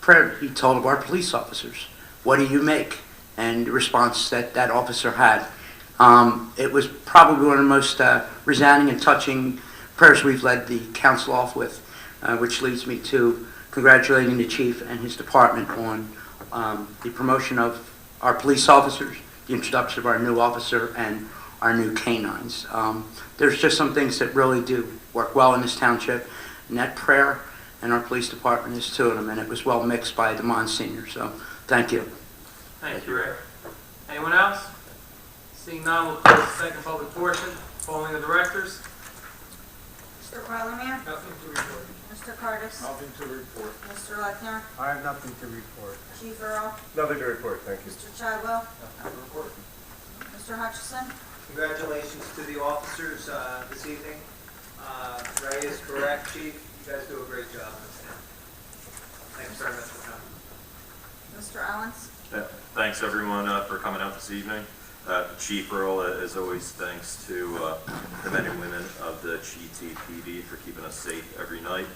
prayer that he told of our police officers. What do you make? And the response that that officer had. It was probably one of the most resounding and touching prayers we've led the council off with, which leads me to congratulating the chief and his department on the promotion of our police officers, the introduction of our new officer, and our new canines. There's just some things that really do work well in this township, and that prayer and our police department is two of them, and it was well mixed by the Monsignor, so thank you. Thank you, Rick. Anyone else? Seeing none, we'll close the second public portion. Following the directors. Mr. Carlemere? Nothing to report. Mr. Curtis? Nothing to report. Mr. Lechner? I have nothing to report. Chief Earl? Nothing to report, thank you. Mr. Chadwell? Nothing to report. Mr. Hutchison? Congratulations to the officers this evening. Ray is correct, Chief. You guys do a great job in this town. Thanks very much for coming. Mr. Owens? Thanks everyone for coming out this evening. Chief Earl, as always, thanks to the men and women of the GTPD for keeping us safe every night.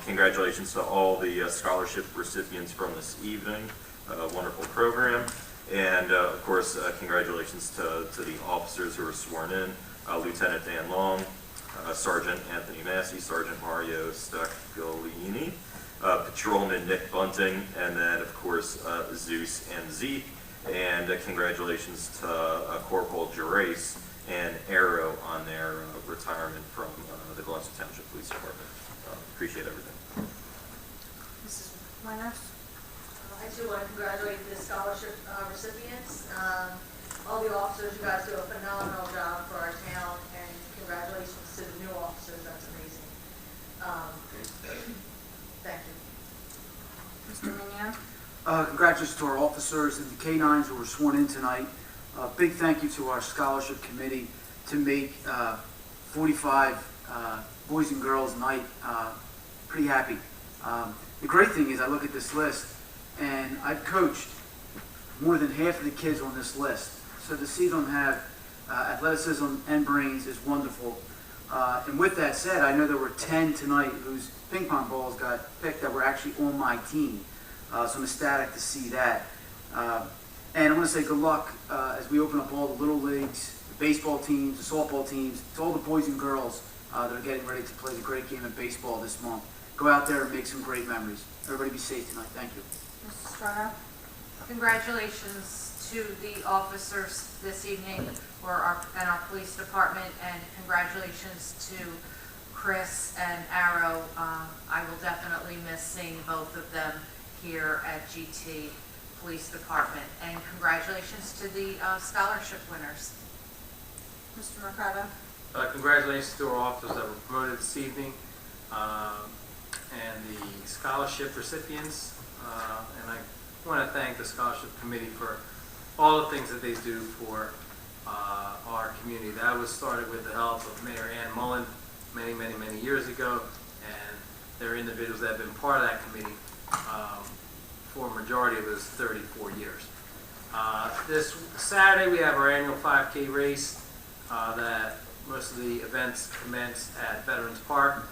Congratulations to all the scholarship recipients from this evening. Wonderful program. And of course, congratulations to the officers who were sworn in. Lieutenant Dan Long, Sergeant Anthony Massey, Sergeant Mario Stagliini, Patrolman Nick Bunting, and then of course Zeus and Zeke. And congratulations to Corporal Gerace and Arrow on their retirement from the Gloucester Township Police Department. Appreciate everything. Mrs. Winners? I too want to congratulate the scholarship recipients. All the officers, you guys do a phenomenal job for our town, and congratulations to the new officers. That's Congratulations to our officers and the K-9s who were sworn in tonight. Big thank you to our scholarship committee to make 45 boys and girls night pretty happy. The great thing is I look at this list and I've coached more than half of the kids on this list. So to see them have athleticism and brains is wonderful. And with that said, I know there were 10 tonight whose ping pong balls got picked that were actually on my team. So I'm ecstatic to see that. And I want to say good luck as we open up all the little leagues, the baseball teams, the softball teams, to all the boys and girls that are getting ready to play the great game of baseball this month. Go out there and make some great memories. Everybody be safe tonight. Thank you. Mrs. Strano? Congratulations to the officers this evening and our police department, and congratulations to Chris and Arrow. I will definitely miss seeing both of them here at GT Police Department, and congratulations to the scholarship winners. Mr. Mercado? Congratulations to our officers that were promoted this evening, and the scholarship recipients. And I want to thank the scholarship committee for all the things that they do for our community. That was started with the help of Mayor Ann Mullen many years ago, and there are individuals that have been part of that committee for a majority of those 34 years. This Saturday we have our annual 5K race that most of the events commence at Veterans Park.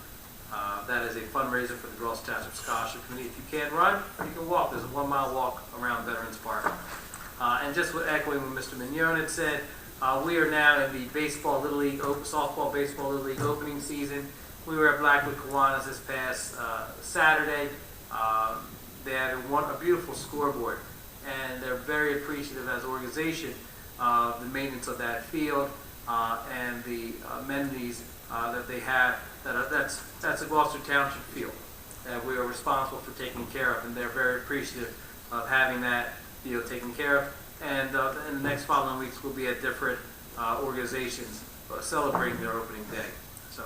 That is a fundraiser for the Gloucester Township Scholarship Committee. If you can't run, you can walk. There's a 1-mile walk around Veterans Park. And just echoing what Mr. Mignon had said, we are now in the baseball Little League, softball baseball Little League opening season. We were at Blackwood Kiwanis this past Saturday. They had a beautiful scoreboard, and they're very appreciative as an organization of the maintenance of that field and the amenities that they have. That's a Gloucester Township field that we are responsible for taking care of, and they're very appreciative of having that field taken care of. And in the next following weeks, we'll be at different organizations celebrating their opening day. So,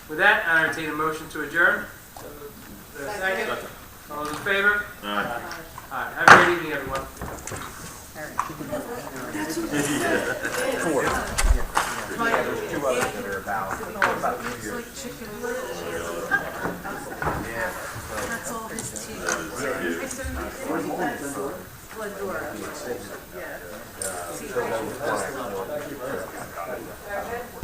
with that, I entertain a motion to adjourn. Is there a second? All those in favor? Aye. All right. Have a great evening, everyone. Four. Yeah, there's 2 others that are about New Year's. Yeah. That's all his team. That was cute. Glendora. Yeah.